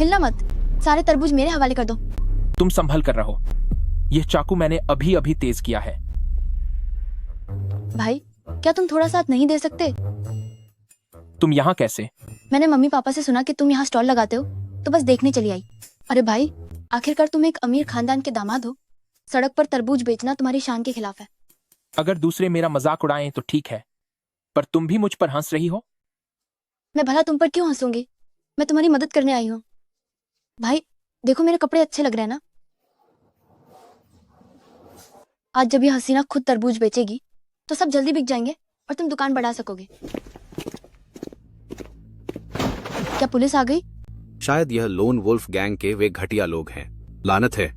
हिलना मत, सारे तरबूज मेरे हवाले कर दो। तुम संभल कर रहो, यह चाकू मैंने अभी अभी तेज किया है। भाई क्या तुम थोड़ा साथ नहीं दे सकते? तुम यहाँ कैसे? मैंने मम्मी पापा से सुना कि तुम यहाँ स्टॉल लगाते हो, तो बस देखने चली आई। अरे भाई, आखिरकार तुम एक अमीर खानदान के दामाद हो, सड़क पर तरबूज बेचना तुम्हारी शान के खिलाफ है। अगर दूसरे मेरा मजाक उड़ाएं तो ठीक है, पर तुम भी मुझ पर हंस रही हो। मैं भला तुम पर क्यों हंसूंगी? मैं तुम्हारी मदद करने आई हूँ। भाई देखो, मेरे कपड़े अच्छे लग रहे हैं ना? आज जब ये हसीना खुद तरबूज बेचेगी तो सब जल्दी बिक जाएंगे और तुम दुकान बढ़ा सकोगे। क्या पुलिस आ गई? शायद यह लोन वुल्फ गैंग के वे घटिया लोग हैं। लानत है,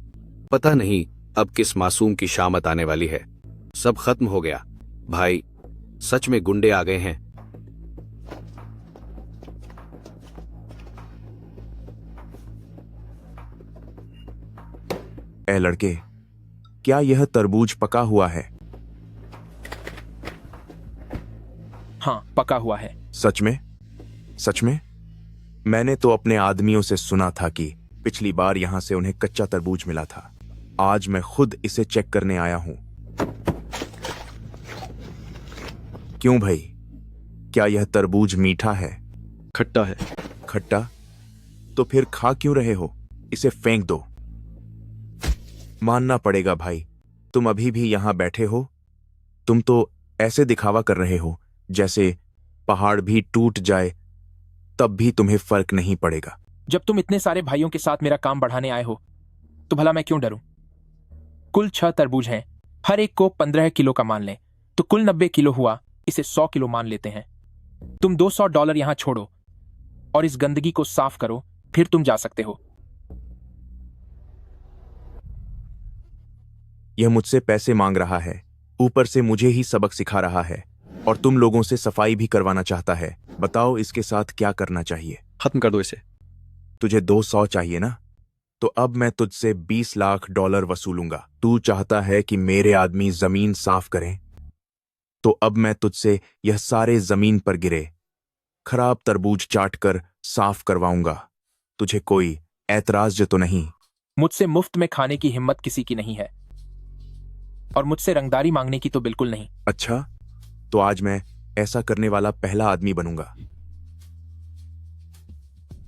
पता नहीं अब किस मासूम की शामत आने वाली है। सब खत्म हो गया भाई, सच में गुंडे आ गए हैं। ए लड़के, क्या यह तरबूज पका हुआ है? हाँ, पका हुआ है। सच में? सच में? मैंने तो अपने आदमियों से सुना था कि पिछली बार यहां से उन्हें कच्चा तरबूज मिला था। आज मैं खुद इसे चेक करने आया हूं। क्यों भाई, क्या यह तरबूज मीठा है? खट्टा है। खट्टा? तो फिर खा क्यों रहे हो? इसे फेंक दो। मानना पड़ेगा भाई, तुम अभी भी यहां बैठे हो। तुम तो ऐसे दिखावा कर रहे हो जैसे पहाड़ भी टूट जाए तब भी तुम्हें फर्क नहीं पड़ेगा। जब तुम इतने सारे भाइयों के साथ मेरा काम बढ़ाने आए हो तो भला मैं क्यों डरूं? कुल 6 तरबूज हैं, हर एक को 15 किलो का मान लें तो कुल 90 किलो हुआ। इसे 100 किलो मान लेते हैं। तुम $200 यहां छोड़ो और इस गंदगी को साफ करो, फिर तुम जा सकते हो। यह मुझसे पैसे मांग रहा है, ऊपर से मुझे ही सबक सिखा रहा है और तुम लोगों से सफाई भी करवाना चाहता है। बताओ इसके साथ क्या करना चाहिए? खत्म कर दो इसे। तुझे 200 चाहिए ना? तो अब मैं तुझसे $20 लाख वसूलूंगा। तू चाहता है कि मेरे आदमी जमीन साफ करें, तो अब मैं तुझसे यह सारे जमीन पर गिरे खराब तरबूज चाट कर साफ करवाऊंगा। तुझे कोई ऐतराज तो नहीं? मुझसे मुफ्त में खाने की हिम्मत किसी की नहीं है और मुझसे रंगदारी मांगने की तो बिल्कुल नहीं। अच्छा, तो आज मैं ऐसा करने वाला पहला आदमी बनूंगा।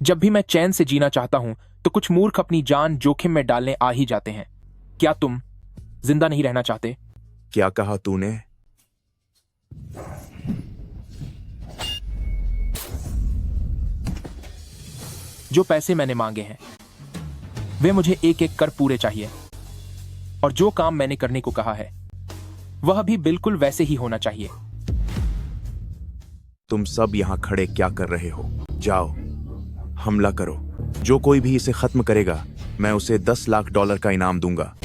जब भी मैं चैन से जीना चाहता हूं तो कुछ मूर्ख अपनी जान जोखिम में डालने आ ही जाते हैं। क्या तुम जिंदा नहीं रहना चाहते? क्या कहा तूने? जो पैसे मैंने मांगे हैं वे मुझे एक एक कर पूरे चाहिए और जो काम मैंने करने को कहा है वह भी बिल्कुल वैसे ही होना चाहिए। तुम सब यहां खड़े क्या कर रहे हो? जाओ, हमला करो। जो कोई भी इसे खत्म करेगा मैं उसे $10 लाख का इनाम दूंगा।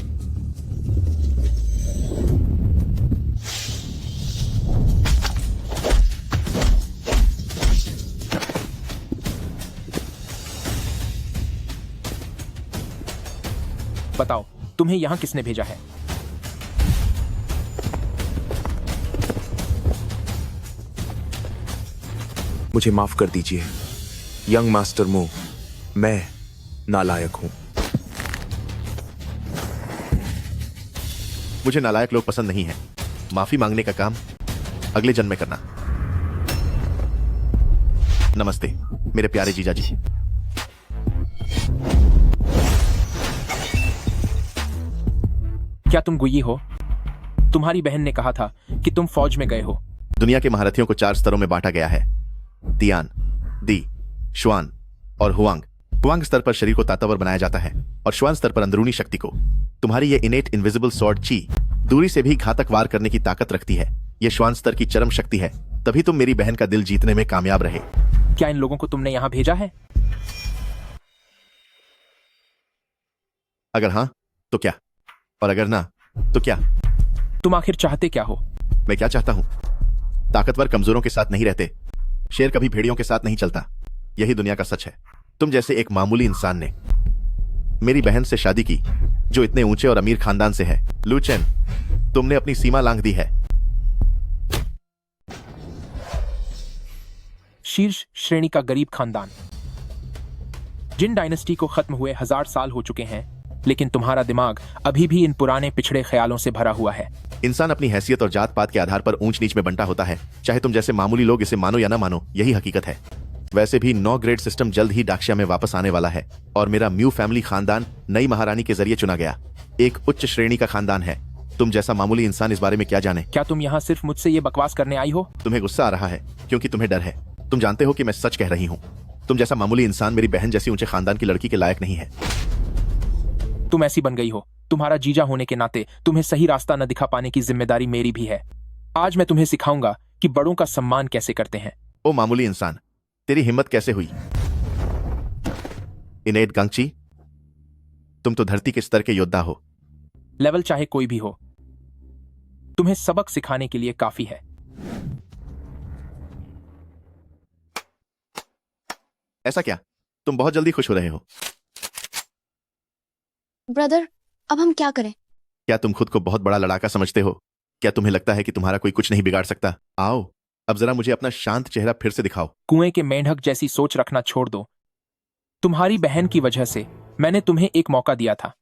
बताओ, तुम्हें यहां किसने भेजा है? मुझे माफ कर दीजिए यंग मास्टर मू, मैं नालायक हूं। मुझे नालायक लोग पसंद नहीं हैं। माफी मांगने का काम अगले जन्म में करना। नमस्ते मेरे प्यारे जीजा जी। क्या तुम गुई हो? तुम्हारी बहन ने कहा था कि तुम फौज में गए हो। दुनिया के महारथियों को 4 स्तरों में बांटा गया है: तियान, दी, शुआन और हुआंग। हुआंग स्तर पर शरीर को ताकतवर बनाया जाता है और शुआन स्तर पर अंदरूनी शक्ति को। तुम्हारी ये इनेट इनविजिबल स्वॉर्ड ची दूरी से भी घातक वार करने की ताकत रखती है। यह शुआन स्तर की चरम शक्ति है, तभी तुम मेरी बहन का दिल जीतने में कामयाब रहे। क्या इन लोगों को तुमने यहां भेजा है? अगर हां तो क्या, और अगर ना तो क्या? तुम आखिर चाहते क्या हो? मैं क्या चाहता हूं? ताकतवर कमजोरों के साथ नहीं रहते, शेर कभी भेड़ियों के साथ नहीं चलता। यही दुनिया का सच है। तुम जैसे एक मामूली इंसान ने मेरी बहन से शादी की जो इतने ऊंचे और अमीर खानदान से है। लू चेन, तुमने अपनी सीमा लांघ दी है। शीर्ष श्रेणी का गरीब खानदान जिन डायनेस्टी को खत्म हुए 1000 साल हो चुके हैं, लेकिन तुम्हारा दिमाग अभी भी इन पुराने पिछड़े ख्यालों से भरा हुआ है। इंसान अपनी हैसियत और जात पात के आधार पर ऊंच नीच में बंटा होता है, चाहे तुम जैसे मामूली लोग इसे मानो या ना मानो, यही हकीकत है। वैसे भी 9 ग्रेड सिस्टम जल्द ही डाक्शिया में वापस आने वाला है और मेरा म्यू फैमिली खानदान नई महारानी के जरिए चुना गया एक उच्च श्रेणी का खानदान है। तुम जैसा मामूली इंसान इस बारे में क्या जाने? क्या तुम यहाँ सिर्फ मुझसे ये बकवास करने आई हो? तुम्हें गुस्सा आ रहा है क्योंकि तुम्हें डर है। तुम जानते हो कि मैं सच कह रही हूँ। तुम जैसा मामूली इंसान मेरी बहन जैसी ऊंचे खानदान की लड़की के लायक नहीं है। तुम ऐसी बन गई हो। तुम्हारा जीजा होने के नाते तुम्हें सही रास्ता न दिखा पाने की जिम्मेदारी मेरी भी है। आज मैं तुम्हें सिखाऊंगा कि बड़ों का सम्मान कैसे करते हैं। ओ मामूली इंसान, तेरी हिम्मत कैसे हुई? इनेट गंगची, तुम तो धरती के स्तर के योद्धा हो। लेवल चाहे कोई भी हो, तुम्हें सबक सिखाने के लिए काफी है। ऐसा क्या? तुम बहुत जल्दी खुश हो रहे हो। ब्रदर, अब हम क्या करें? क्या तुम खुद को बहुत बड़ा लड़ाका समझते हो? क्या तुम्हें लगता है कि तुम्हारा कोई कुछ नहीं बिगाड़ सकता? आओ, अब जरा मुझे अपना शांत चेहरा फिर से दिखाओ। कुएं के मेंढक जैसी सोच रखना छोड़ दो। तुम्हारी बहन की वजह से मैंने तुम्हें एक मौका दिया था।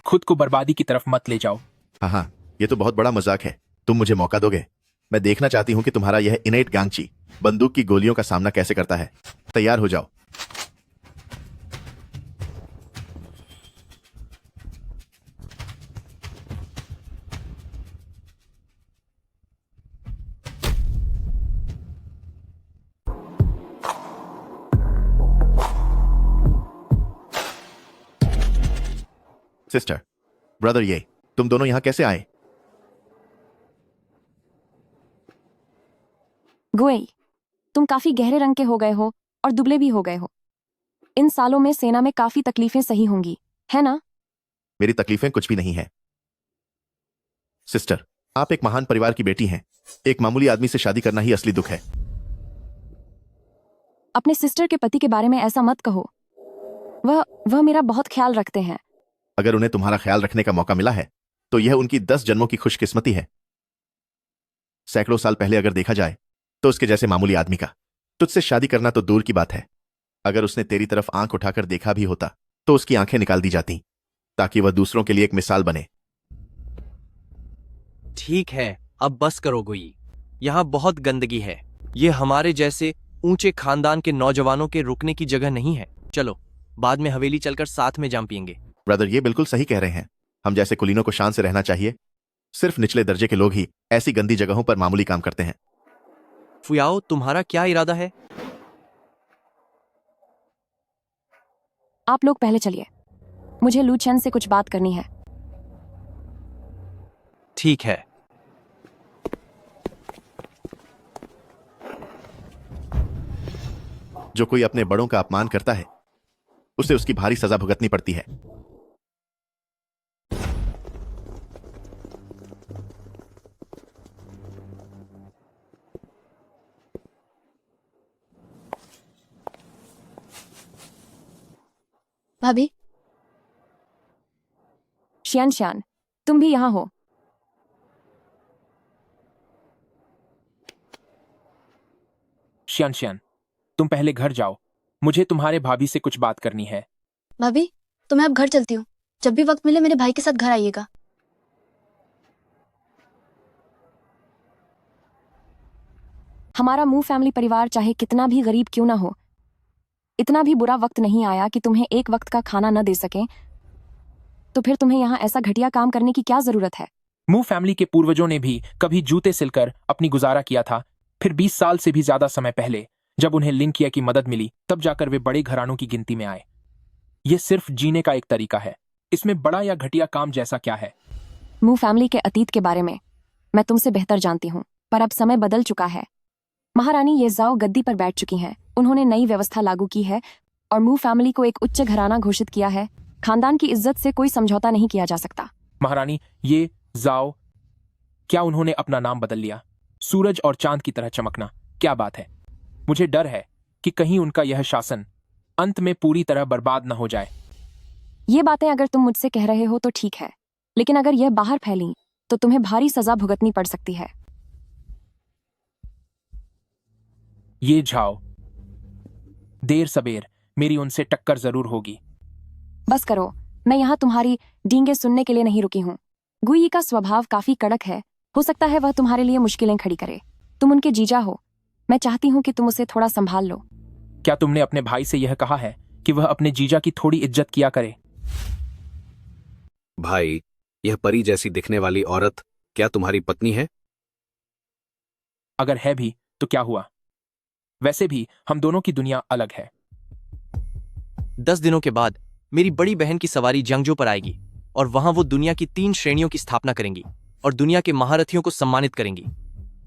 खुद को बर्बादी की तरफ मत ले जाओ। हाँ, ये तो बहुत बड़ा मजाक है। तुम मुझे मौका दोगे? मैं देखना चाहती हूँ कि तुम्हारा यह इनेट गांगची बंदूक की गोलियों का सामना कैसे करता है। तैयार हो जाओ। सिस्टर, ब्रदर, ये तुम दोनों यहां कैसे आए? गुएई, तुम काफी गहरे रंग के हो गए हो और दुबले भी हो गए हो। इन सालों में सेना में काफी तकलीफें सही होंगी, है ना? मेरी तकलीफें कुछ भी नहीं है। सिस्टर, आप एक महान परिवार की बेटी हैं। एक मामूली आदमी से शादी करना ही असली दुख है। अपने सिस्टर के पति के बारे में ऐसा मत कहो। वह मेरा बहुत ख्याल रखते हैं। अगर उन्हें तुम्हारा ख्याल रखने का मौका मिला है तो यह उनकी 10 जन्मों की खुशकिस्मती है। सैकड़ों साल पहले अगर देखा जाए तो उसके जैसे मामूली आदमी का तुझसे शादी करना तो दूर की बात है। अगर उसने तेरी तरफ आंख उठाकर देखा भी होता तो उसकी आंखें निकाल दी जाती ताकि वह दूसरों के लिए एक मिसाल बने। ठीक है, अब बस करो गुई। यहाँ बहुत गंदगी है। ये हमारे जैसे ऊंचे खानदान के नौजवानों के रुकने की जगह नहीं है। चलो, बाद में हवेली चलकर साथ में जाम पियेंगे। ब्रदर, ये बिल्कुल सही कह रहे हैं। हम जैसे कुलीनों को शान से रहना चाहिए। सिर्फ निचले दर्जे के लोग ही ऐसी गंदी जगहों पर मामूली काम करते हैं। फुयाओ, तुम्हारा क्या इरादा है? आप लोग पहले चलिए, मुझे लू चेन से कुछ बात करनी है। ठीक है। जो कोई अपने बड़ों का अपमान करता है उसे उसकी भारी सजा भुगतनी पड़ती है। भाभी, श्यान श्यान, तुम भी यहाँ हो। श्यान श्यान, तुम पहले घर जाओ। मुझे तुम्हारे भाभी से कुछ बात करनी है। भाभी, तो मैं अब घर चलती हूँ। जब भी वक्त मिले मेरे भाई के साथ घर आइएगा। हमारा मू फैमिली परिवार चाहे कितना भी गरीब क्यों ना हो, इतना भी बुरा वक्त नहीं आया कि तुम्हें एक वक्त का खाना न दे सकें। तो फिर तुम्हें यहाँ ऐसा घटिया काम करने की क्या जरूरत है? मू फैमिली के पूर्वजों ने भी कभी जूते सिलकर अपनी गुजारा किया था। फिर 20 साल से भी ज्यादा समय पहले जब उन्हें लिंकिया की मदद मिली तब जाकर वे बड़े घरानों की गिनती में आए। ये सिर्फ जीने का एक तरीका है। इसमें बड़ा या घटिया काम जैसा क्या है? मू फैमिली के अतीत के बारे में मैं तुमसे बेहतर जानती हूँ, पर अब समय बदल चुका है। महारानी येजाओ गद्दी पर बैठ चुकी हैं। उन्होंने नई व्यवस्था लागू की है और मू फैमिली को एक उच्च घराना घोषित किया है। खानदान की इज्जत से कोई समझौता नहीं किया जा सकता। महारानी ये जाओ, क्या उन्होंने अपना नाम बदल लिया? सूरज और चांद की तरह चमकना, क्या बात है। मुझे डर है कि कहीं उनका यह शासन अंत में पूरी तरह बर्बाद न हो जाए। ये बातें अगर तुम मुझसे कह रहे हो तो ठीक है, लेकिन अगर यह बाहर फैली तो तुम्हें भारी सजा भुगतनी पड़ सकती है। ये झाओ, देर सबेर मेरी उनसे टक्कर जरूर होगी। बस करो, मैं यहाँ तुम्हारी डींगे सुनने के लिए नहीं रुकी हूँ। गुई का स्वभाव काफी कड़क है, हो सकता है वह तुम्हारे लिए मुश्किलें खड़ी करे। तुम उनके जीजा हो, मैं चाहती हूँ कि तुम उसे थोड़ा संभाल लो। क्या तुमने अपने भाई से यह कहा है कि वह अपने जीजा की थोड़ी इज्जत किया करे? भाई, यह परी जैसी दिखने वाली औरत क्या तुम्हारी पत्नी है? अगर है भी तो क्या हुआ? वैसे भी हम दोनों की दुनिया अलग है। 10 दिनों के बाद मेरी बड़ी बहन की सवारी जंगजो पर आएगी और वहां वो दुनिया की 3 श्रेणियों की स्थापना करेंगी और दुनिया के महारथियों को सम्मानित करेंगी।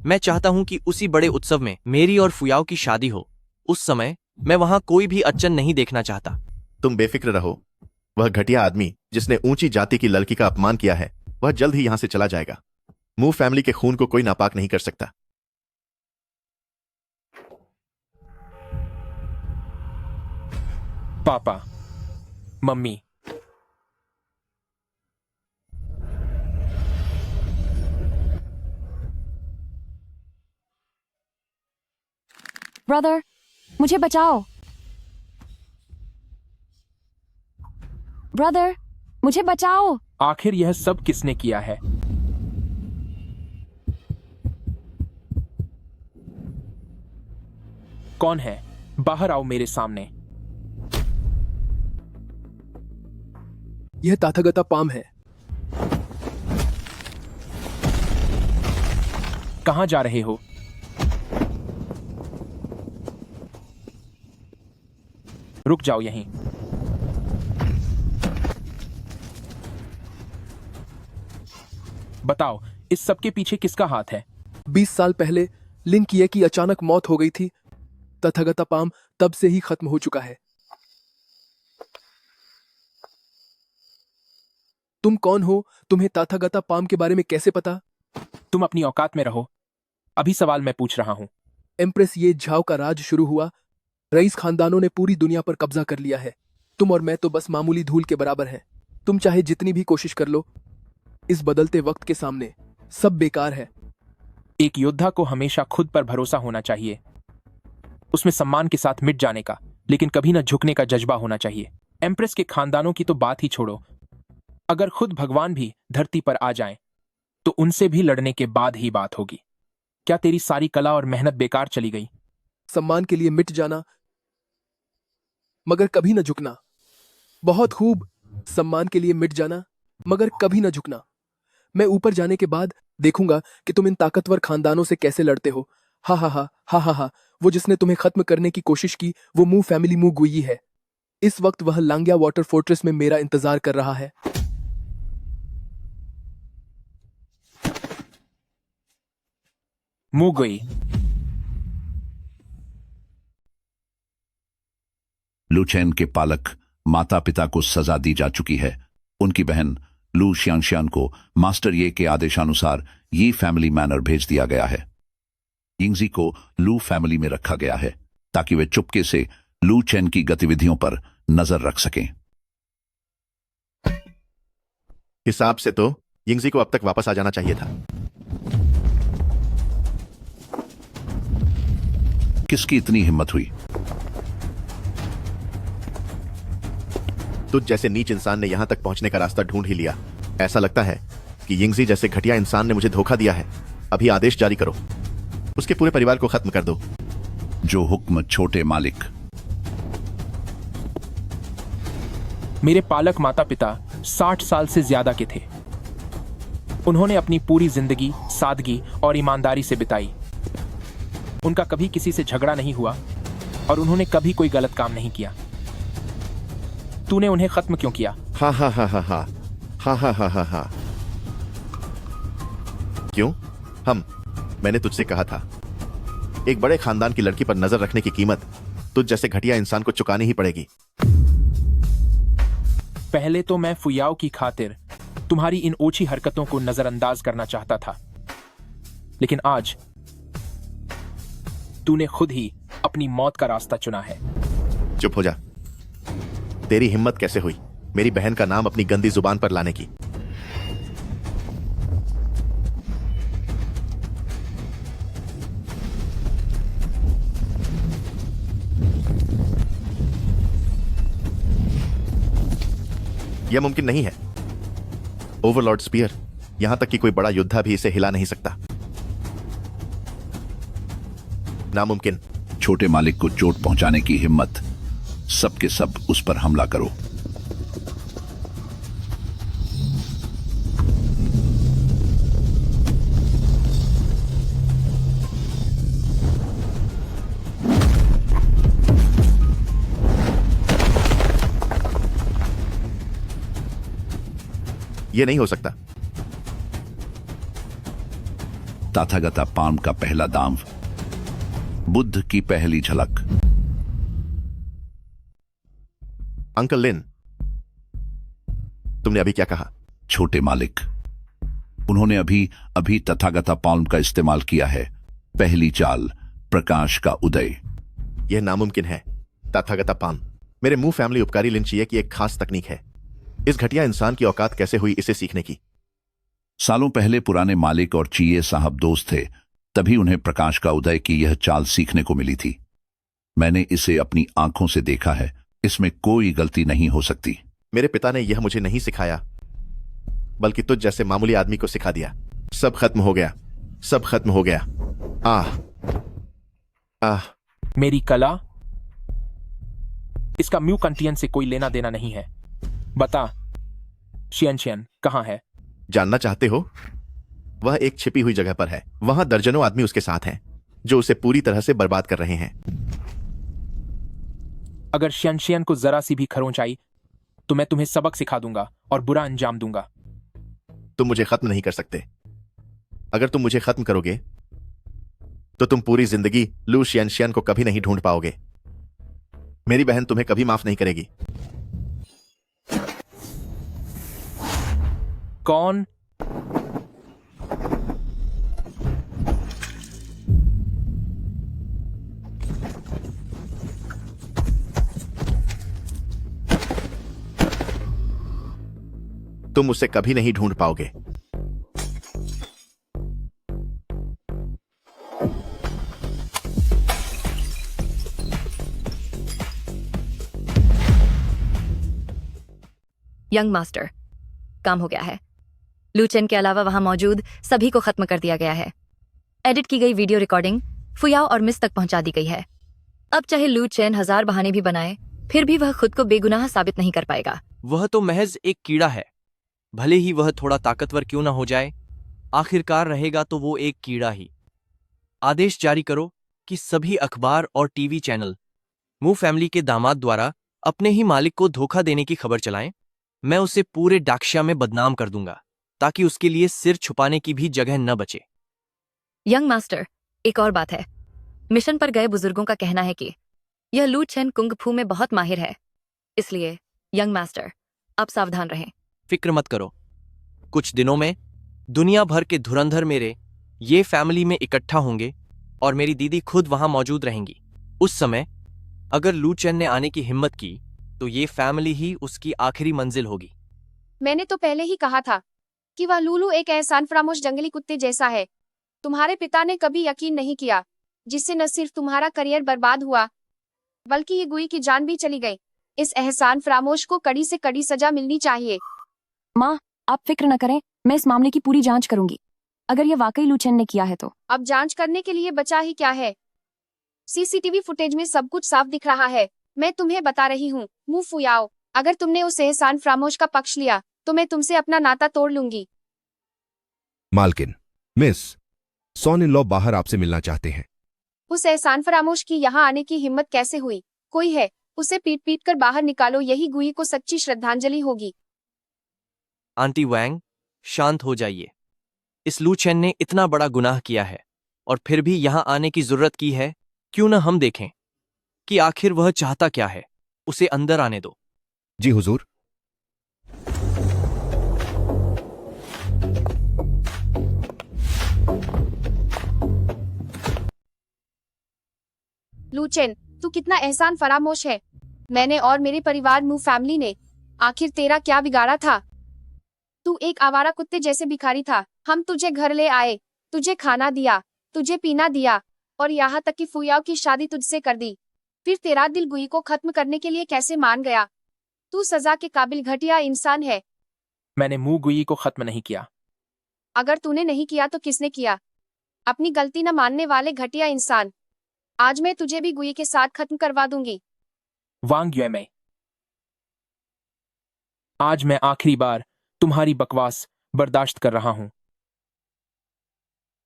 मैं चाहता हूं कि उसी बड़े उत्सव में मेरी और फुयाओ की शादी हो। उस समय मैं वहां कोई भी अड़चन नहीं देखना चाहता। तुम बेफिक्र रहो, वह घटिया आदमी जिसने ऊंची जाति की लड़की का अपमान किया है वह जल्द ही यहां से चला जाएगा। मू फैमिली के खून को कोई नापाक नहीं कर सकता। पापा, मम्मी, ब्रदर, मुझे बचाओ। ब्रदर, मुझे बचाओ। आखिर यह सब किसने किया है? कौन है? बाहर आओ मेरे सामने। यह ताथागता पाम है। कहां जा रहे हो? रुक जाओ यहीं। बताओ, इस सब के पीछे किसका हाथ है? 20 साल पहले लिंकिये की अचानक मौत हो गई थी। तथागता पाम तब से ही खत्म हो चुका है। तुम कौन हो? तुम्हें तथागता पाम के बारे में कैसे पता? तुम अपनी औकात में रहो। अभी सवाल मैं पूछ रहा हूं। एम्प्रेस, ये झाओ का राज शुरू हुआ। रईस खानदानों ने पूरी दुनिया पर कब्जा कर लिया है। तुम और मैं तो बस मामूली धूल के बराबर हैं। तुम चाहे जितनी भी कोशिश कर लो, इस बदलते वक्त के सामने सब बेकार है। एक योद्धा को हमेशा खुद पर भरोसा होना चाहिए, उसमें सम्मान के साथ मिट जाने का, लेकिन कभी न झुकने का जज्बा होना चाहिए। एम्प्रेस के खानदानों की तो बात ही छोड़ो, अगर खुद भगवान भी धरती पर आ जाएं, तो उनसे भी लड़ने के बाद ही बात होगी। क्या तेरी सारी कला और मेहनत बेकार चली गई? सम्मान के लिए मिट जाना मगर कभी न झुकना। बहुत खूब, सम्मान के लिए मिट जाना मगर कभी न झुकना। मैं ऊपर जाने के बाद देखूंगा कि तुम इन ताकतवर खानदानों से कैसे लड़ते हो। हा हा हा हा हा हा। वो जिसने तुम्हें खत्म करने की कोशिश की वो मू फैमिली मू गुई है। इस वक्त वह लांग्या वाटर फोर्ट्रेस में मेरा इंतजार कर रहा है। मुंह गई। लू चेन के पालक माता पिता को सजा दी जा चुकी है। उनकी बहन लू शियांशियान को मास्टर ये के आदेशानुसार ये फैमिली मैनर भेज दिया गया है। यिंगजी को लू फैमिली में रखा गया है ताकि वे चुपके से लू चेन की गतिविधियों पर नजर रख सकें। हिसाब से तो यिंगजी को अब तक वापस आ जाना चाहिए था। किसकी इतनी हिम्मत हुई? तुझ जैसे नीच इंसान ने यहां तक पहुंचने का रास्ता ढूंढ ही लिया। ऐसा लगता है कि यिंगजी जैसे घटिया इंसान ने मुझे धोखा दिया है। अभी आदेश जारी करो, उसके पूरे परिवार को खत्म कर दो। जो हुक्म छोटे मालिक। मेरे पालक माता पिता 60 साल से ज्यादा के थे। उन्होंने अपनी पूरी जिंदगी सादगी और ईमानदारी से बिताई। उनका कभी किसी से झगड़ा नहीं हुआ और उन्होंने कभी कोई गलत काम नहीं किया। तूने उन्हें खत्म क्यों किया? हा हा हा हा हा हा हा हा हा हा। क्यों? मैंने तुझसे कहा था, एक बड़े खानदान की लड़की पर नजर रखने की कीमत तुझ जैसे घटिया इंसान को चुकानी ही पड़ेगी। पहले तो मैं फुयाओ की खातिर तुम्हारी इन ओछी हरकतों को नजरअंदाज करना चाहता था, लेकिन आज तूने खुद ही अपनी मौत का रास्ता चुना है। चुप हो जा। तेरी हिम्मत कैसे हुई मेरी बहन का नाम अपनी गंदी जुबान पर लाने की? यह मुमकिन नहीं है। ओवरलॉर्ड स्पीयर, यहां तक कि कोई बड़ा योद्धा भी इसे हिला नहीं सकता। नामुमकिन। छोटे मालिक को चोट पहुंचाने की हिम्मत, सबके सब उस पर हमला करो। यह नहीं हो सकता। तथागता पाम का पहला दांव, बुद्ध की पहली झलक। अंकल लिन, तुमने अभी क्या कहा? छोटे मालिक, उन्होंने अभी अभी तथागता पाल्म का इस्तेमाल किया है। पहली चाल, प्रकाश का उदय। यह नामुमकिन है। तथागता पाल्म मेरे मुंह फैमिली उपकारी लिंचिए की एक खास तकनीक है। इस घटिया इंसान की औकात कैसे हुई इसे सीखने की? सालों पहले पुराने मालिक और चीये साहब दोस्त थे, तभी उन्हें प्रकाश का उदय की यह चाल सीखने को मिली थी। मैंने इसे अपनी आंखों से देखा है, इसमें कोई गलती नहीं हो सकती। मेरे पिता ने यह मुझे नहीं सिखाया, बल्कि तुझ जैसे मामूली आदमी को सिखा दिया। सब खत्म हो गया, सब खत्म हो गया। आह आह। मेरी कला, इसका म्यू कंटियन से कोई लेना देना नहीं है। बता, शियन कहां है? जानना चाहते हो? वह एक छिपी हुई जगह पर है। वहां दर्जनों आदमी उसके साथ हैं, जो उसे पूरी तरह से बर्बाद कर रहे हैं। अगर शियन को जरा सी भी खरोंच आई तो मैं तुम्हें सबक सिखा दूंगा और बुरा अंजाम दूंगा। तुम मुझे खत्म नहीं कर सकते। अगर तुम मुझे खत्म करोगे तो तुम पूरी जिंदगी लू शियन को कभी नहीं ढूंढ पाओगे। मेरी बहन तुम्हें कभी माफ नहीं करेगी। कौन? तुम उसे कभी नहीं ढूंढ पाओगे। यंग मास्टर, काम हो गया है। लू चेन के अलावा वहां मौजूद सभी को खत्म कर दिया गया है। एडिट की गई वीडियो रिकॉर्डिंग फुयाओ और मिस तक पहुंचा दी गई है। अब चाहे लू चेन 1000 बहाने भी बनाए, फिर भी वह खुद को बेगुनाह साबित नहीं कर पाएगा। वह तो महज एक कीड़ा है, भले ही वह थोड़ा ताकतवर क्यों ना हो जाए, आखिरकार रहेगा तो वो एक कीड़ा ही। आदेश जारी करो कि सभी अखबार और टीवी चैनल मू फैमिली के दामाद द्वारा अपने ही मालिक को धोखा देने की खबर चलाएं। मैं उसे पूरे डाक्शिया में बदनाम कर दूंगा, ताकि उसके लिए सिर छुपाने की भी जगह न बचे। यंग मास्टर, एक और बात है। मिशन पर गए बुजुर्गों का कहना है कि यह लू चेन कुंग फू में बहुत माहिर है, इसलिए यंग मास्टर, आप सावधान रहें। फिक्र मत करो, कुछ दिनों में दुनिया भर के धुरंधर मेरे ये फैमिली में इकट्ठा होंगे और मेरी दीदी खुद वहां मौजूद रहेंगी। उस समय अगर लू चेन ने आने की हिम्मत की तो ये फैमिली ही उसकी आखिरी मंजिल होगी। मैंने तो पहले ही कहा था कि वह लूलू एक एहसान फरामोश जंगली कुत्ते जैसा है। तुम्हारे पिता ने कभी यकीन नहीं किया, जिससे न सिर्फ तुम्हारा करियर बर्बाद हुआ, बल्कि ये गुई की जान भी चली गई। इस एहसान फरामोश को कड़ी से कड़ी सजा मिलनी चाहिए। माँ, आप फिक्र न करें, मैं इस मामले की पूरी जांच करूंगी। अगर यह वाकई लू चेन ने किया है तो अब जांच करने के लिए बचा ही क्या है? सीसीटीवी फुटेज में सब कुछ साफ दिख रहा है। मैं तुम्हें बता रही हूँ, मू फुयाओ, अगर तुमने उस एहसान फरामोश का पक्ष लिया तो मैं तुमसे अपना नाता तोड़ लूंगी। मालकिन, मिस, सॉन इन लॉ बाहर आपसे मिलना चाहते हैं। उस एहसान फरामोश की यहाँ आने की हिम्मत कैसे हुई? कोई है, उसे पीट पीट कर बाहर निकालो, यही गुई को सच्ची श्रद्धांजलि होगी। आंटी वैंग, शांत हो जाइए। इस लू चेन ने इतना बड़ा गुनाह किया है और फिर भी यहां आने की जरूरत की है। क्यों न हम देखें कि आखिर वह चाहता क्या है। उसे अंदर आने दो। जी हुजूर। लू चेन, तू कितना एहसान फरामोश है। मैंने और मेरे परिवार मू फैमिली ने आखिर तेरा क्या बिगाड़ा था? तू एक आवारा कुत्ते जैसे भिखारी था। हम तुझे घर ले आए, तुझे खाना दिया, तुझे पीना दिया और यहाँ तक कि फुयाओ की शादी तुझसे कर दी। फिर तेरा दिल गुई को खत्म करने के लिए कैसे मान गया? तू सजा के काबिल घटिया इंसान है। मैंने मुंह गुई को खत्म नहीं किया। अगर तूने नहीं किया तो किसने किया? अपनी गलती न मानने वाले घटिया इंसान। आज मैं तुझे भी गुई के साथ खत्म करवा दूंगी। वांग युएमई, आज मैं आखिरी बार तुम्हारी बकवास बर्दाश्त कर रहा हूं।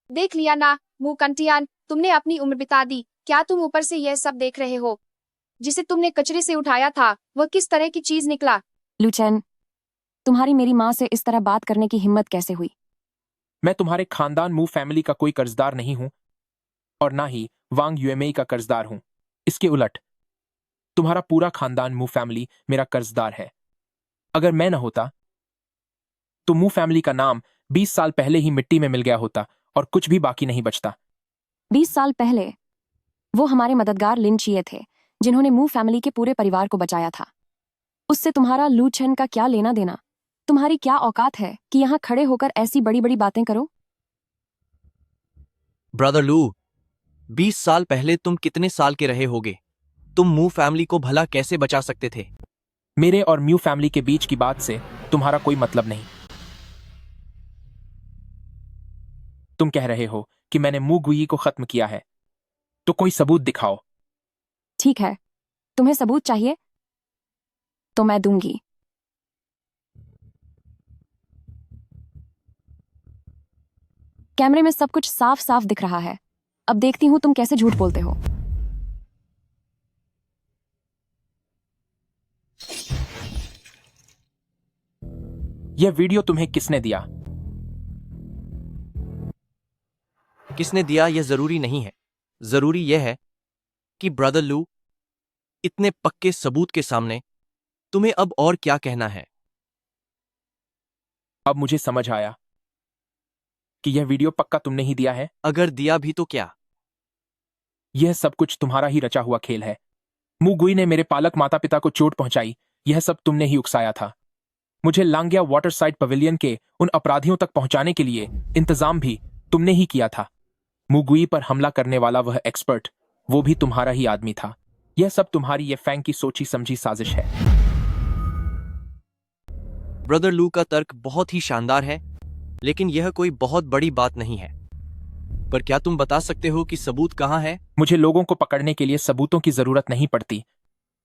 देख लिया ना मुंह कंटियान, तुमने अपनी उम्र बिता दी। क्या तुम ऊपर से यह सब देख रहे हो? जिसे तुमने कचरे से उठाया था वह किस तरह की चीज निकला? लूचेन, तुम्हारी मेरी माँ से इस तरह बात करने की हिम्मत कैसे हुई? मैं तुम्हारे खानदान मू फैमिली का कोई कर्जदार नहीं हूं और ना ही वांग युएमई का कर्जदार हूं। इसके उलट तुम्हारा पूरा खानदान मू फैमिली मेरा कर्जदार है। अगर मैं न होता तो मू फैमिली का नाम 20 साल पहले ही मिट्टी में मिल गया होता और कुछ भी बाकी नहीं बचता। 20 साल पहले वो हमारे मददगार लिन चिए थे जिन्होंने मू फैमिली के पूरे परिवार को बचाया था। उससे तुम्हारा लू चेन का क्या लेना देना? तुम्हारी क्या औकात है कि यहाँ खड़े होकर ऐसी बड़ी बड़ी बातें करो? ब्रदर लू, 20 साल पहले तुम कितने साल के रहे होगे? तुम मू फैमिली को भला कैसे बचा सकते थे? मेरे और म्यू फैमिली के बीच की बात से तुम्हारा कोई मतलब नहीं। तुम कह रहे हो कि मैंने मू गुई को खत्म किया है, तो कोई सबूत दिखाओ। ठीक है, तुम्हें सबूत चाहिए तो मैं दूंगी। कैमरे में सब कुछ साफ साफ दिख रहा है। अब देखती हूं तुम कैसे झूठ बोलते हो। यह वीडियो तुम्हें किसने दिया? किसने दिया यह जरूरी नहीं है। जरूरी यह है कि ब्रदर लू, इतने पक्के सबूत के सामने तुम्हें अब और क्या कहना है? अब मुझे समझ आया कि यह वीडियो पक्का तुमने ही दिया है। अगर दिया भी तो क्या? यह सब कुछ तुम्हारा ही रचा हुआ खेल है। मू गुई ने मेरे पालक माता पिता को चोट पहुंचाई, यह सब तुमने ही उकसाया था। मुझे लांग्या वाटर साइड पवेलियन के उन अपराधियों तक पहुंचाने के लिए इंतजाम भी तुमने ही किया था। मू गुई पर हमला करने वाला वह एक्सपर्ट, वो भी तुम्हारा ही आदमी था। यह सब तुम्हारी ये फैंग की सोची समझी साजिश है। ब्रदर लू का तर्क बहुत ही शानदार है, लेकिन यह कोई बहुत बड़ी बात नहीं है। पर क्या तुम बता सकते हो कि सबूत कहाँ है? मुझे लोगों को पकड़ने के लिए सबूतों की जरूरत नहीं पड़ती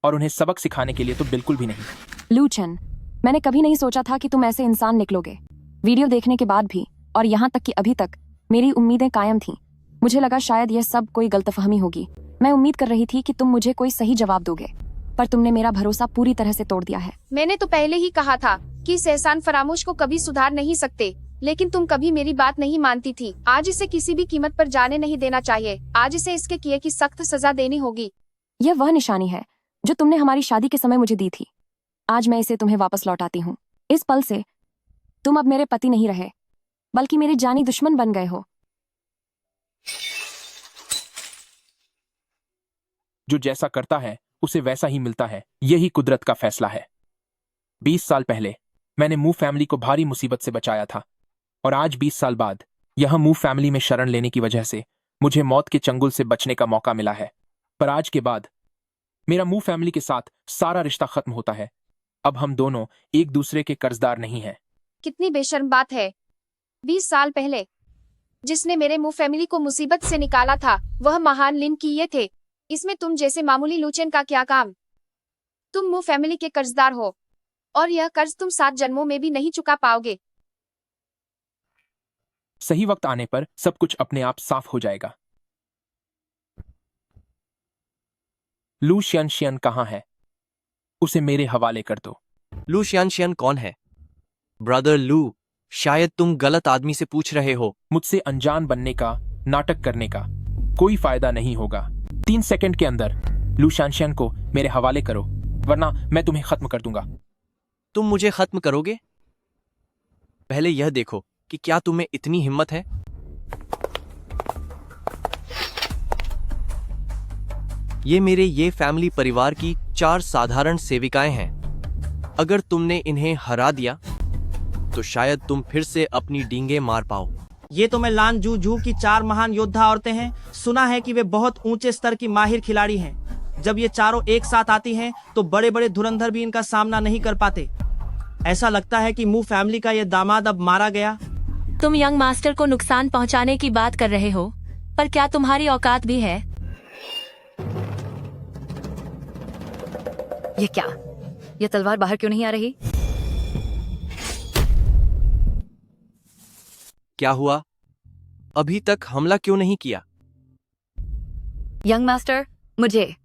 और उन्हें सबक सिखाने के लिए तो बिल्कुल भी नहीं। लू चेन, मैंने कभी नहीं सोचा था कि तुम ऐसे इंसान निकलोगे। वीडियो देखने के बाद भी और यहाँ तक कि अभी तक मेरी उम्मीदें कायम थीं। मुझे लगा शायद यह सब कोई गलतफहमी होगी। मैं उम्मीद कर रही थी कि तुम मुझे कोई सही जवाब दोगे, पर तुमने मेरा भरोसा पूरी तरह से तोड़ दिया है। मैंने तो पहले ही कहा था कि इस एहसान फरामोश को कभी सुधार नहीं सकते, लेकिन तुम कभी मेरी बात नहीं मानती थी। आज इसे किसी भी कीमत पर जाने नहीं देना चाहिए। आज इसे इसके किए की सख्त सजा देनी होगी। यह वह निशानी है जो तुमने हमारी शादी के समय मुझे दी थी। आज मैं इसे तुम्हें वापस लौटाती हूँ। इस पल से तुम अब मेरे पति नहीं रहे, बल्कि मेरे जानी दुश्मन बन गए हो। जो जैसा करता है उसे वैसा ही मिलता है, यही कुदरत का फैसला है। 20 साल पहले मैंने मू फैमिली को भारी मुसीबत से बचाया था और आज 20 साल बाद यह मू फैमिली में शरण लेने की वजह से मुझे मौत के चंगुल से बचने का मौका मिला है। पर आज के बाद मेरा मू फैमिली के साथ सारा रिश्ता खत्म होता है। अब हम दोनों एक दूसरे के कर्जदार नहीं हैं। कितनी बेशर्म बात है। 20 साल पहले जिसने मेरे मू फैमिली को मुसीबत से निकाला था वह महान लिन किए थे। इसमें तुम जैसे मामूली लूचेन का क्या काम? तुम मू फैमिली के कर्जदार हो और यह कर्ज तुम 7 जन्मों में भी नहीं चुका पाओगे। सही वक्त आने पर सब कुछ अपने आप साफ हो जाएगा। लू शियन कहाँ है? उसे मेरे हवाले कर दो। लू शियन कौन है? ब्रदर लू, शायद तुम गलत आदमी से पूछ रहे हो। मुझसे अनजान बनने का, नाटक करने का कोई फायदा नहीं होगा। 3 सेकंड के अंदर लू शियन को मेरे हवाले करो, वरना मैं तुम्हें खत्म कर दूंगा। तुम मुझे खत्म करोगे? पहले यह देखो कि क्या तुम्हें इतनी हिम्मत है। ये मेरे ये फैमिली परिवार की 4 साधारण सेविकाएं हैं। अगर तुमने इन्हें हरा दिया तो शायद तुम फिर से अपनी डींगे मार पाओ। ये तो मैं लान जू की 4 महान योद्धा औरतें हैं। सुना है कि वे बहुत ऊंचे स्तर की माहिर खिलाड़ी हैं। जब ये चारों एक साथ आती हैं तो बड़े बड़े धुरंधर भी इनका सामना नहीं कर पाते। ऐसा लगता है कि मू फैमिली का ये दामाद अब मारा गया। तुम यंग मास्टर को नुकसान पहुंचाने की बात कर रहे हो, पर क्या तुम्हारी औकात भी है? ये क्या? ये तलवार बाहर क्यों नहीं आ रही? क्या हुआ? अभी तक हमला क्यों नहीं किया? यंग मास्टर, मुझे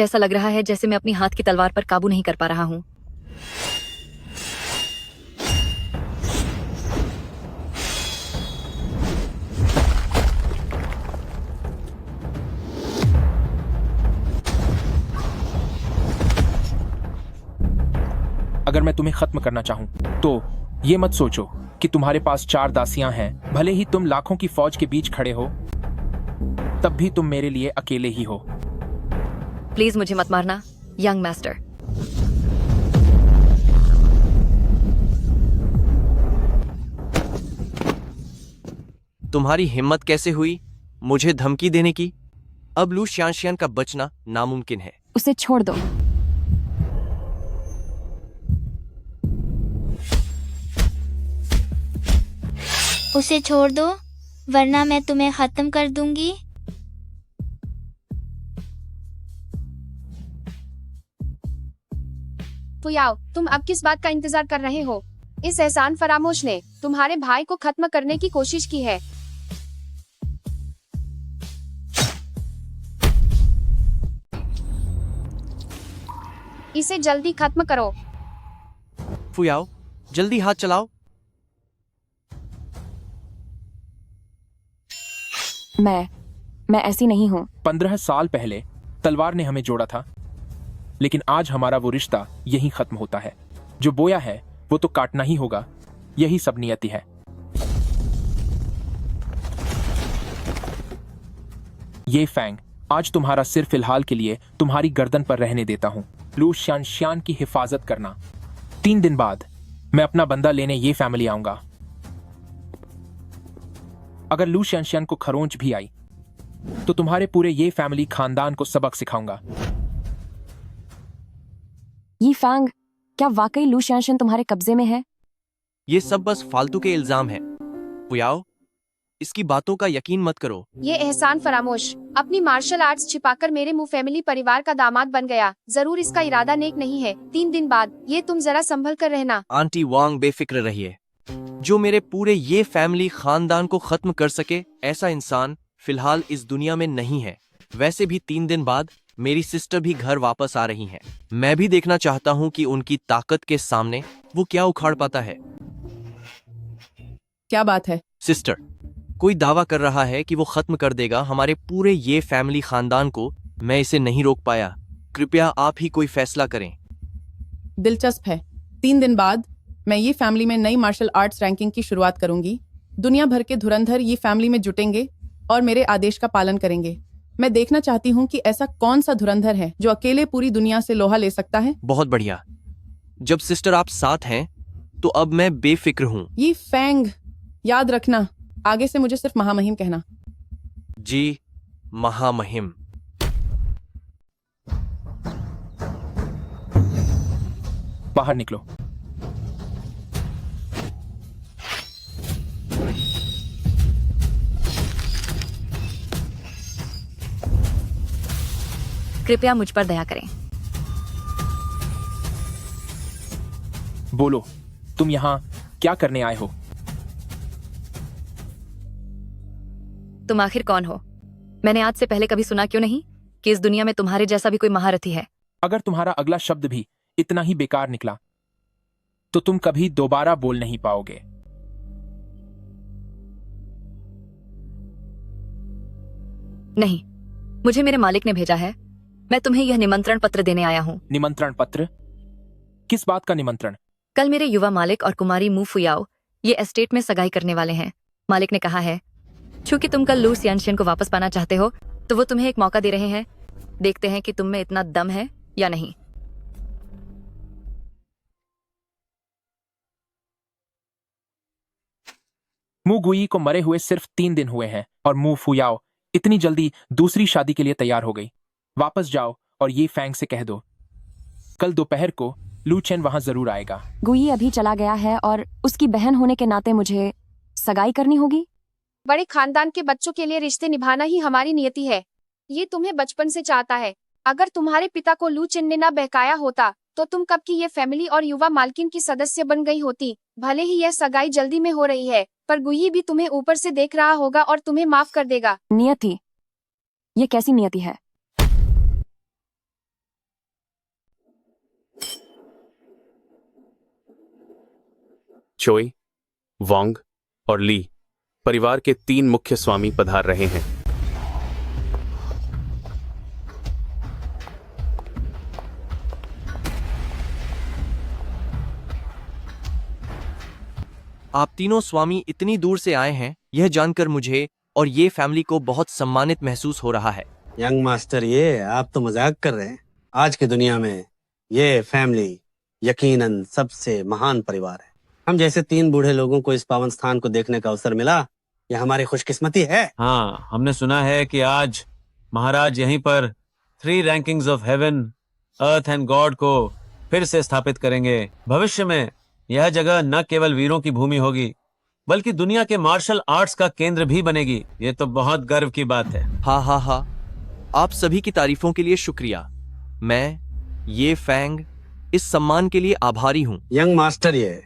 ऐसा लग रहा है जैसे मैं अपनी हाथ की तलवार पर काबू नहीं कर पा रहा हूं। अगर मैं तुम्हें खत्म करना चाहूं तो ये मत सोचो कि तुम्हारे पास 4 दासियां हैं। भले ही तुम लाखों की फौज के बीच खड़े हो, तब भी तुम मेरे लिए अकेले ही हो। प्लीज मुझे मत मारना, यंग मास्टर। तुम्हारी हिम्मत कैसे हुई मुझे धमकी देने की? अब लू शियानशियान का बचना नामुमकिन है। उसे छोड़ दो। उसे छोड़ दो, वरना मैं तुम्हें खत्म कर दूंगी। फुयाओ, तुम अब किस बात का इंतजार कर रहे हो? इस एहसान फरामोश ने तुम्हारे भाई को खत्म करने की कोशिश की है। इसे जल्दी खत्म करो। फुयाओ, जल्दी हाथ चलाओ। मैं ऐसी नहीं हूं। 15 साल पहले तलवार ने हमें जोड़ा था, लेकिन आज हमारा वो रिश्ता यहीं खत्म होता है। जो बोया है वो तो काटना ही होगा, यही सब नियति है। ये फैंग, आज तुम्हारा सिर फिलहाल के लिए तुम्हारी गर्दन पर रहने देता हूं। लू शियानशियान की हिफाजत करना। 3 दिन बाद मैं अपना बंदा लेने ये फैमिली आऊंगा। अगर लू शियानशियान को खरोंच भी आई तो तुम्हारे पूरे ये फैमिली खानदान को सबक सिखाऊंगा। ये फैंग, क्या वाकई लू शियानशियान तुम्हारे कब्जे में है? ये सब बस फालतू के इल्जाम हैं। फुयाओ, इसकी बातों का यकीन मत करो। ये एहसान फरामोश अपनी मार्शल आर्ट्स छिपाकर मेरे मुंह फैमिली परिवार का दामाद बन गया। जरूर इसका इरादा नेक नहीं है। 3 दिन बाद ये तुम जरा संभल कर रहना। आंटी वांग, बेफिक्र रहिए। जो मेरे पूरे ये फैमिली खानदान को खत्म कर सके, ऐसा इंसान फिलहाल इस दुनिया में नहीं है। वैसे भी 3 दिन बाद मेरी सिस्टर भी घर वापस आ रही हैं। मैं भी देखना चाहता हूँ कि उनकी ताकत के सामने वो क्या उखाड़ पाता है। क्या बात है? सिस्टर, कोई दावा कर रहा है कि वो खत्म कर देगा हमारे पूरे ये फैमिली खानदान को। मैं इसे नहीं रोक पाया। कृपया आप ही कोई फैसला करें। दिलचस्प है। 3 दिन बाद मैं ये फैमिली में नई मार्शल आर्ट्स रैंकिंग की शुरुआत करूंगी। दुनिया भर के धुरंधर ये फैमिली में जुटेंगे और मेरे आदेश का पालन करेंगे। मैं देखना चाहती हूँ कि ऐसा कौन सा धुरंधर है जो अकेले पूरी दुनिया से लोहा ले सकता है। बहुत बढ़िया। जब सिस्टर आप साथ हैं तो अब मैं बेफिक्र हूँ। ये फैंग, याद रखना, आगे से मुझे सिर्फ महामहिम कहना। जी, महामहिम। बाहर निकलो। कृपया मुझ पर दया करें। बोलो, तुम यहाँ क्या करने आए हो? तुम आखिर कौन हो? मैंने आज से पहले कभी सुना क्यों नहीं कि इस दुनिया में तुम्हारे जैसा भी कोई महारथी है। अगर तुम्हारा अगला शब्द भी इतना ही बेकार निकला तो तुम कभी दोबारा बोल नहीं पाओगे। नहीं, मुझे मेरे मालिक ने भेजा है। मैं तुम्हें यह निमंत्रण पत्र देने आया हूँ। निमंत्रण पत्र? किस बात का निमंत्रण? कल मेरे युवा मालिक और कुमारी मू फुयाओ ये एस्टेट में सगाई करने वाले हैं। मालिक ने कहा है, चूंकि तुम कल लू शियानशियान को वापस पाना चाहते हो, तो वो तुम्हें एक मौका दे रहे हैं। देखते हैं कि तुम में इतना दम है या नहीं। मू गुई को मरे हुए सिर्फ 3 दिन हुए हैं और मू फुयाओ इतनी जल्दी दूसरी शादी के लिए तैयार हो गई। वापस जाओ और ये फैंग से कह दो कल दोपहर को लू चेन वहां जरूर आएगा। गुई अभी चला गया है और उसकी बहन होने के नाते मुझे सगाई करनी होगी। बड़े खानदान के बच्चों के लिए रिश्ते निभाना ही हमारी नियति है। ये तुम्हें बचपन से चाहता है। अगर तुम्हारे पिता को लू चेन ने ना बहकाया होता तो तुम कब की ये फैमिली और युवा मालकिन की सदस्य बन गई होती। भले ही यह सगाई जल्दी में हो रही है, पर गुई भी तुम्हें ऊपर से देख रहा होगा और तुम्हें माफ कर देगा। नियति? ये कैसी नियति है? चोई, वोंग और ली परिवार के 3 मुख्य स्वामी पधार रहे हैं। आप तीनों स्वामी इतनी दूर से आए हैं, यह जानकर मुझे और ये फैमिली को बहुत सम्मानित महसूस हो रहा है। यंग मास्टर, ये आप तो मजाक कर रहे हैं। आज की दुनिया में ये फैमिली यकीनन सबसे महान परिवार है। हम जैसे 3 बूढ़े लोगों को इस पावन स्थान को देखने का अवसर मिला, यह हमारी खुशकिस्मती है। हाँ, हमने सुना है कि आज महाराज यहीं पर 3 rankings of haven, earth and God को फिर से स्थापित करेंगे। भविष्य में यह जगह न केवल वीरों की भूमि होगी बल्कि दुनिया के मार्शल आर्ट्स का केंद्र भी बनेगी। ये तो बहुत गर्व की बात है। हाँ हाँ हाँ, आप सभी की तारीफों के लिए शुक्रिया। मैं ये फैंग इस सम्मान के लिए आभारी हूँ। यंग मास्टर, ये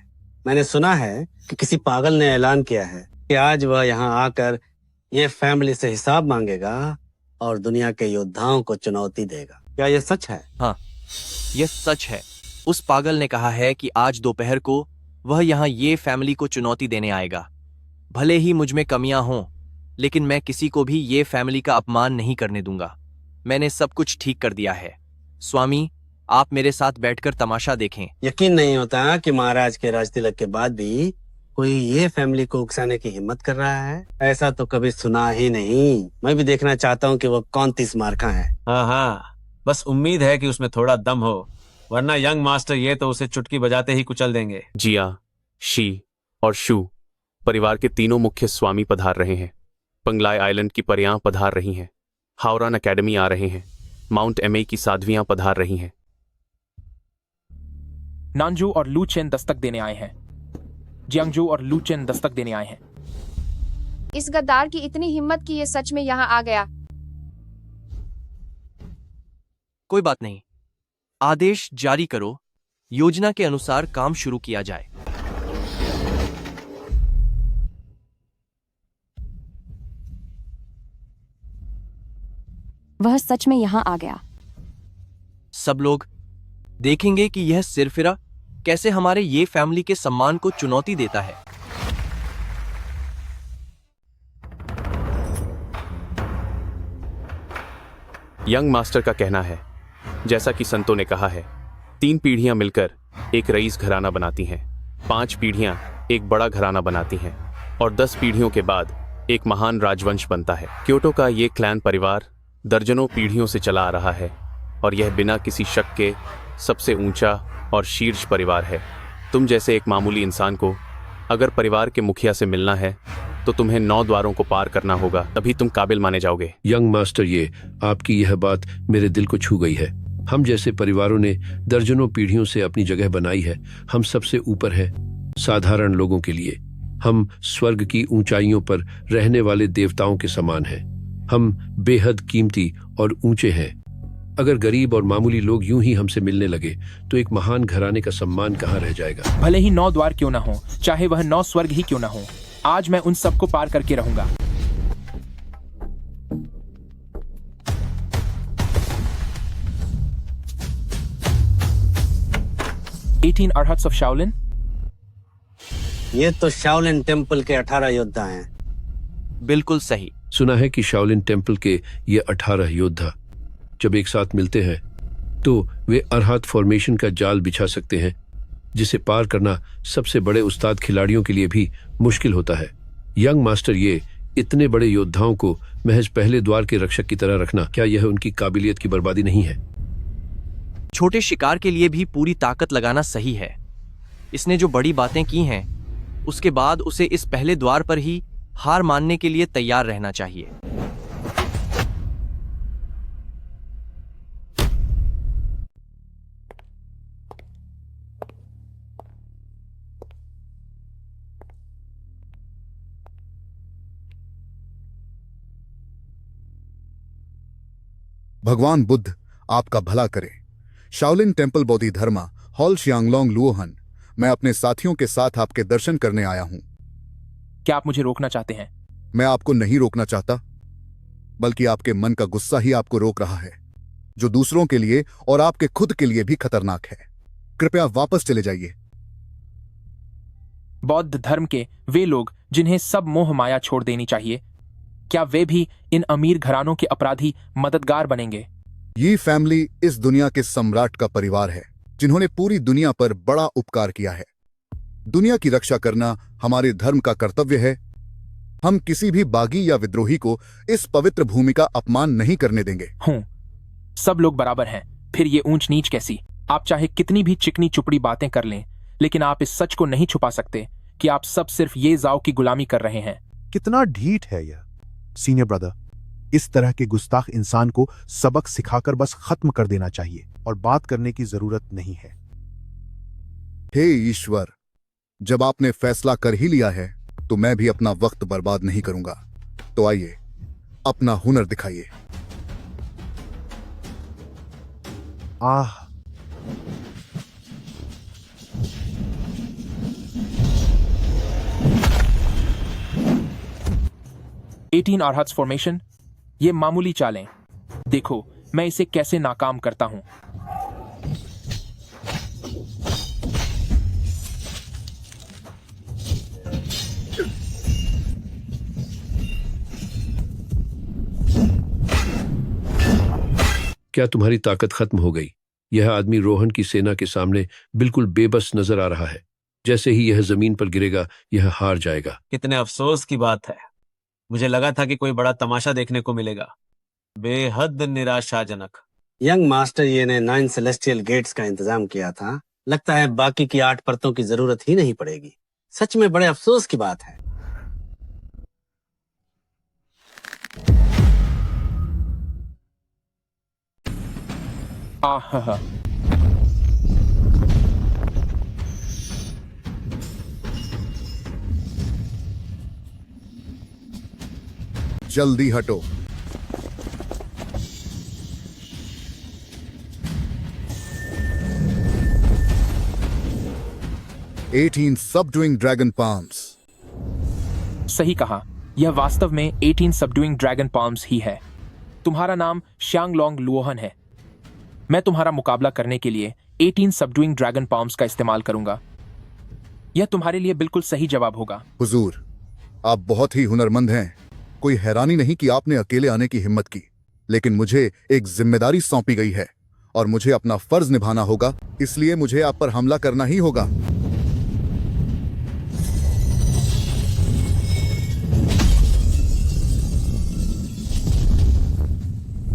मैंने सुना है कि किसी पागल ने ऐलान किया है कि आज वह यहाँ आकर ये फैमिली से हिसाब मांगेगा और दुनिया के योद्धाओं को चुनौती देगा। क्या यह सच है? हाँ, यह सच है। उस पागल ने कहा है कि आज दोपहर को वह यहाँ ये फैमिली को चुनौती देने आएगा। भले ही मुझ में कमियां हों, लेकिन मैं किसी को भी ये फैमिली का अपमान नहीं करने दूंगा। मैंने सब कुछ ठीक कर दिया है। स्वामी, आप मेरे साथ बैठकर तमाशा देखें। यकीन नहीं होता कि महाराज के राजतिलक के बाद भी कोई ये फैमिली को उकसाने की हिम्मत कर रहा है। ऐसा तो कभी सुना ही नहीं। मैं भी देखना चाहता हूँ कि वो कौन 30 मार्का है। हाँ, बस उम्मीद है कि उसमें थोड़ा दम हो, वरना यंग मास्टर ये तो उसे चुटकी बजाते ही कुचल देंगे। जिया, शी और शू परिवार के 3 मुख्य स्वामी पधार रहे हैं। पंगलाई आइलैंड की परियां पधार रही हैं। हावरान एकेडमी आ रहे हैं। माउंट एमे की साध्वियां पधार रही हैं। नानजू और लू चेन दस्तक देने आए हैं। जियांगजू और लू चेन दस्तक देने आए हैं। इस गद्दार की इतनी हिम्मत कि ये सच में यहाँ आ गया। कोई बात नहीं, आदेश जारी करो। योजना के अनुसार काम शुरू किया जाए। वह सच में यहाँ आ गया। सब लोग देखेंगे कि यह सिरफिरा कैसे हमारे ये फैमिली के सम्मान को चुनौती देता है। यंग मास्टर का कहना है, जैसा कि संतों ने कहा है, 3 पीढ़ियां मिलकर एक रईस घराना बनाती हैं, 5 पीढ़ियां एक बड़ा घराना बनाती हैं और 10 पीढ़ियों के बाद एक महान राजवंश बनता है। क्योटो का ये क्लैन परिवार दर्जनों पीढ़ियों से चला आ रहा है और यह बिना किसी शक के सबसे ऊंचा और शीर्ष परिवार है। तुम जैसे एक मामूली इंसान को अगर परिवार के मुखिया से मिलना है तो तुम्हें 9 द्वारों को पार करना होगा, तभी तुम काबिल माने जाओगे। यंग मास्टर, ये आपकी यह बात मेरे दिल को छू गई है। हम जैसे परिवारों ने दर्जनों पीढ़ियों से अपनी जगह बनाई है। हम सबसे ऊपर हैं साधारण लोगों के लिए। हम स्वर्ग की ऊंचाइयों पर रहने वाले देवताओं के समान हैं। हम बेहद कीमती और ऊंचे हैं। अगर गरीब और मामूली लोग यूं ही हमसे मिलने लगे तो एक महान घराने का सम्मान कहाँ रह जाएगा। भले ही 9 द्वार क्यों ना हो, चाहे वह 9 स्वर्ग ही क्यों ना हो, आज मैं उन सबको पार करके रहूंगा। Eighteen Arhats of Shaolin? ये तो शाओलिन टेम्पल के 18 योद्धा हैं। बिल्कुल सही। सुना है कि शाओलिन टेम्पल के ये 18 योद्धा जब एक साथ मिलते हैं तो वे अरहत फॉर्मेशन का जाल बिछा सकते हैं, जिसे पार करना सबसे बड़े उस्ताद खिलाड़ियों के लिए भी मुश्किल होता है। यंग मास्टर, ये इतने बड़े योद्धाओं को महज पहले द्वार के रक्षक की तरह रखना, क्या यह उनकी काबिलियत की बर्बादी नहीं है? छोटे शिकार के लिए भी पूरी ताकत लगाना सही है। इसने जो बड़ी बातें की हैं, उसके बाद उसे इस पहले द्वार पर ही हार मानने के लिए तैयार रहना चाहिए। भगवान बुद्ध आपका भला करे। शाओलिन टेम्पल बोधि धर्मा हॉल शियांगलोंग लुओहन, मैं अपने साथियों के साथ आपके दर्शन करने आया हूं। क्या आप मुझे रोकना चाहते हैं? मैं आपको नहीं रोकना चाहता, बल्कि आपके मन का गुस्सा ही आपको रोक रहा है, जो दूसरों के लिए और आपके खुद के लिए भी खतरनाक है। कृपया वापस चले जाइए। बौद्ध धर्म के वे लोग जिन्हें सब मोह माया छोड़ देनी चाहिए, क्या वे भी इन अमीर घरानों के अपराधी मददगार बनेंगे? ये फैमिली इस दुनिया के सम्राट का परिवार है, जिन्होंने पूरी दुनिया पर बड़ा उपकार किया है। दुनिया की रक्षा करना हमारे धर्म का कर्तव्य है। हम किसी भी बागी या विद्रोही को इस पवित्र भूमि का अपमान नहीं करने देंगे। सब लोग बराबर हैं, फिर ये ऊंच नीच कैसी? आप चाहे कितनी भी चिकनी चुपड़ी बातें कर लें, लेकिन आप इस सच को नहीं छुपा सकते कि आप सब सिर्फ ये जाओ की गुलामी कर रहे हैं। कितना ढीठ है यह सीनियर ब्रदर। इस तरह के गुस्ताख इंसान को सबक सिखाकर बस खत्म कर देना चाहिए और बात करने की जरूरत नहीं है। हे ईश्वर, जब आपने फैसला कर ही लिया है तो मैं भी अपना वक्त बर्बाद नहीं करूंगा। तो आइए, अपना हुनर दिखाइए। आह, एटीन आर्हट्स फॉर्मेशन, ये मामूली चालें। देखो मैं इसे कैसे नाकाम करता हूं। क्या तुम्हारी ताकत खत्म हो गई? यह आदमी रोहन की सेना के सामने बिल्कुल बेबस नजर आ रहा है। जैसे ही यह जमीन पर गिरेगा, यह हार जाएगा। कितने अफसोस की बात है। मुझे लगा था कि कोई बड़ा तमाशा देखने को मिलेगा। बेहद निराशाजनक। यंग मास्टर ये ने 9 सेलेस्टियल गेट्स का इंतजाम किया था। लगता है बाकी की 8 परतों की जरूरत ही नहीं पड़ेगी। सच में बड़े अफसोस की बात है। आहा, जल्दी हटो। Eighteen subduing dragon palms. सही कहा, यह वास्तव में 18 सबडुइंग ड्रैगन पाल्म्स ही है। तुम्हारा नाम श्यांगलोंग लुओहन है। मैं तुम्हारा मुकाबला करने के लिए 18 सबडुइंग ड्रैगन पाल्म्स का इस्तेमाल करूंगा। यह तुम्हारे लिए बिल्कुल सही जवाब होगा। हुजूर, आप बहुत ही हुनरमंद हैं। कोई हैरानी नहीं कि आपने अकेले आने की हिम्मत की, लेकिन मुझे एक जिम्मेदारी सौंपी गई है और मुझे अपना फर्ज निभाना होगा, इसलिए मुझे आप पर हमला करना ही होगा।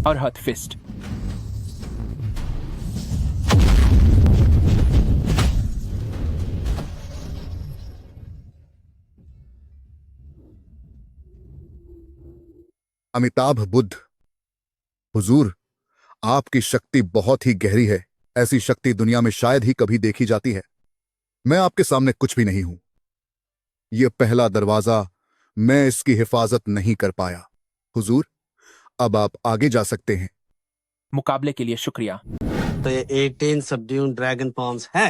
अरहत फिस्ट। अमिताभ बुद्ध। हुजूर, आपकी शक्ति बहुत ही गहरी है। ऐसी शक्ति दुनिया में शायद ही कभी देखी जाती है। मैं आपके सामने कुछ भी नहीं हूं। यह पहला दरवाजा, मैं इसकी हिफाजत नहीं कर पाया। हुजूर, अब आप आगे जा सकते हैं। मुकाबले के लिए शुक्रिया। तो ये 18 सबड्यून ड्रैगन पॉम्स है।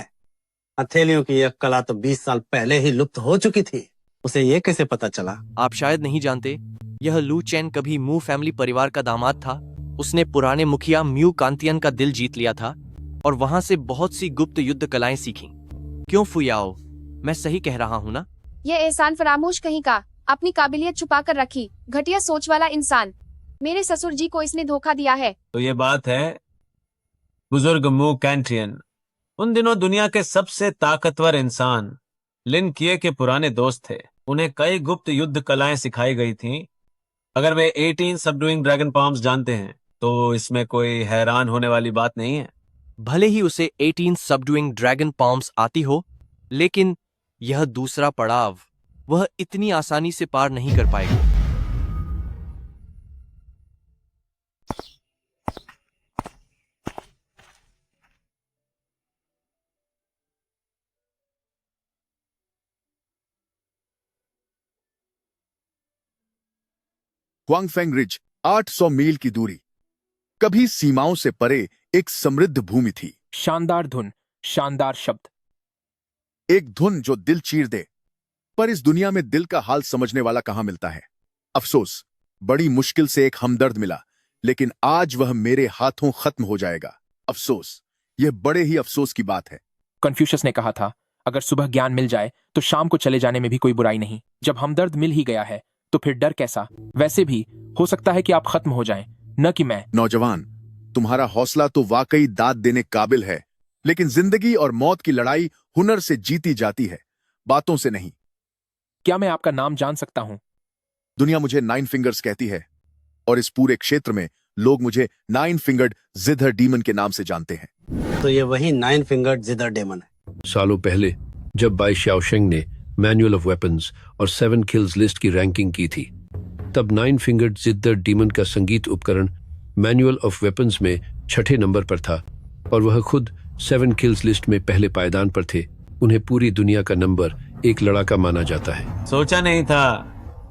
हथेलियों की यह कला तो 20 साल पहले ही लुप्त हो चुकी थी। उसे ये कैसे पता चला? आप शायद नहीं जानते, यह लू चैन कभी मू फैमिली परिवार का दामाद था। उसने पुराने मुखिया म्यू कांतियन का दिल जीत लिया था और वहां से बहुत सी गुप्त युद्ध कलाएं सीखी। क्यों फुयाओ, मैं सही कह रहा हूँ ना? यह एहसान फरामोश कहीं का, अपनी काबिलियत छुपा कर रखी, घटिया सोच वाला इंसान। मेरे ससुर जी को इसने धोखा दिया है। तो ये बात है बुजुर्ग मू कैंटियन, उन दिनों दुनिया के सबसे ताकतवर इंसान लिन किए के पुराने दोस्त थे। उन्हें कई गुप्त युद्ध कलाएं सिखाई गई थीं। अगर वे 18 सबडुइंग ड्रैगन पाम्स जानते हैं तो इसमें कोई हैरान होने वाली बात नहीं है। भले ही उसे 18 सबडुइंग ड्रैगन पाम्स आती हो, लेकिन यह दूसरा पड़ाव वह इतनी आसानी से पार नहीं कर पाएगा। हुआंगफेंग रिज, 800 मील की दूरी। कभी सीमाओं से परे एक समृद्ध भूमि थी। शानदार धुन, शानदार शब्द। एक धुन जो दिल चीर दे। पर इस दुनिया में दिल का हाल समझने वाला कहां मिलता है। अफसोस, बड़ी मुश्किल से एक हमदर्द मिला, लेकिन आज वह मेरे हाथों खत्म हो जाएगा। अफसोस, यह बड़े ही अफसोस की बात है। कन्फ्यूशस ने कहा था, अगर सुबह ज्ञान मिल जाए तो शाम को चले जाने में भी कोई बुराई नहीं। जब हमदर्द मिल ही गया है तो फिर डर कैसा? वैसे भी हो सकता है कि आप खत्म हो जाएं, न कि मैं। नौजवान, तुम्हारा हौसला तो वाकई दाद देने काबिल है, लेकिन जिंदगी और मौत की लड़ाई हुनर से जीती जाती है, बातों से नहीं। क्या मैं आपका नाम जान सकता हूं? दुनिया मुझे 9 फिंगर्स कहती है, और इस पूरे क्षेत्र में लोग मुझे 9 फिंगर्ड जिदर डीमन के नाम से जानते हैं। तो ये वही 9 फिंगर्ड जिदर डेमन है। सालों पहले जब बाई शाओशेंग ने मैनुअल ऑफ वेपन्स और 7 किल्स लिस्ट की रैंकिंग की थी, तब 9 फिंगर्ड जिद्दर डीमन का संगीत उपकरण मैनुअल ऑफ वेपन्स में 6ठे नंबर पर था और वह खुद 7 किल्स लिस्ट में पहले पायदान पर थे। उन्हें पूरी दुनिया का नंबर 1 लड़ाका माना जाता है। सोचा नहीं था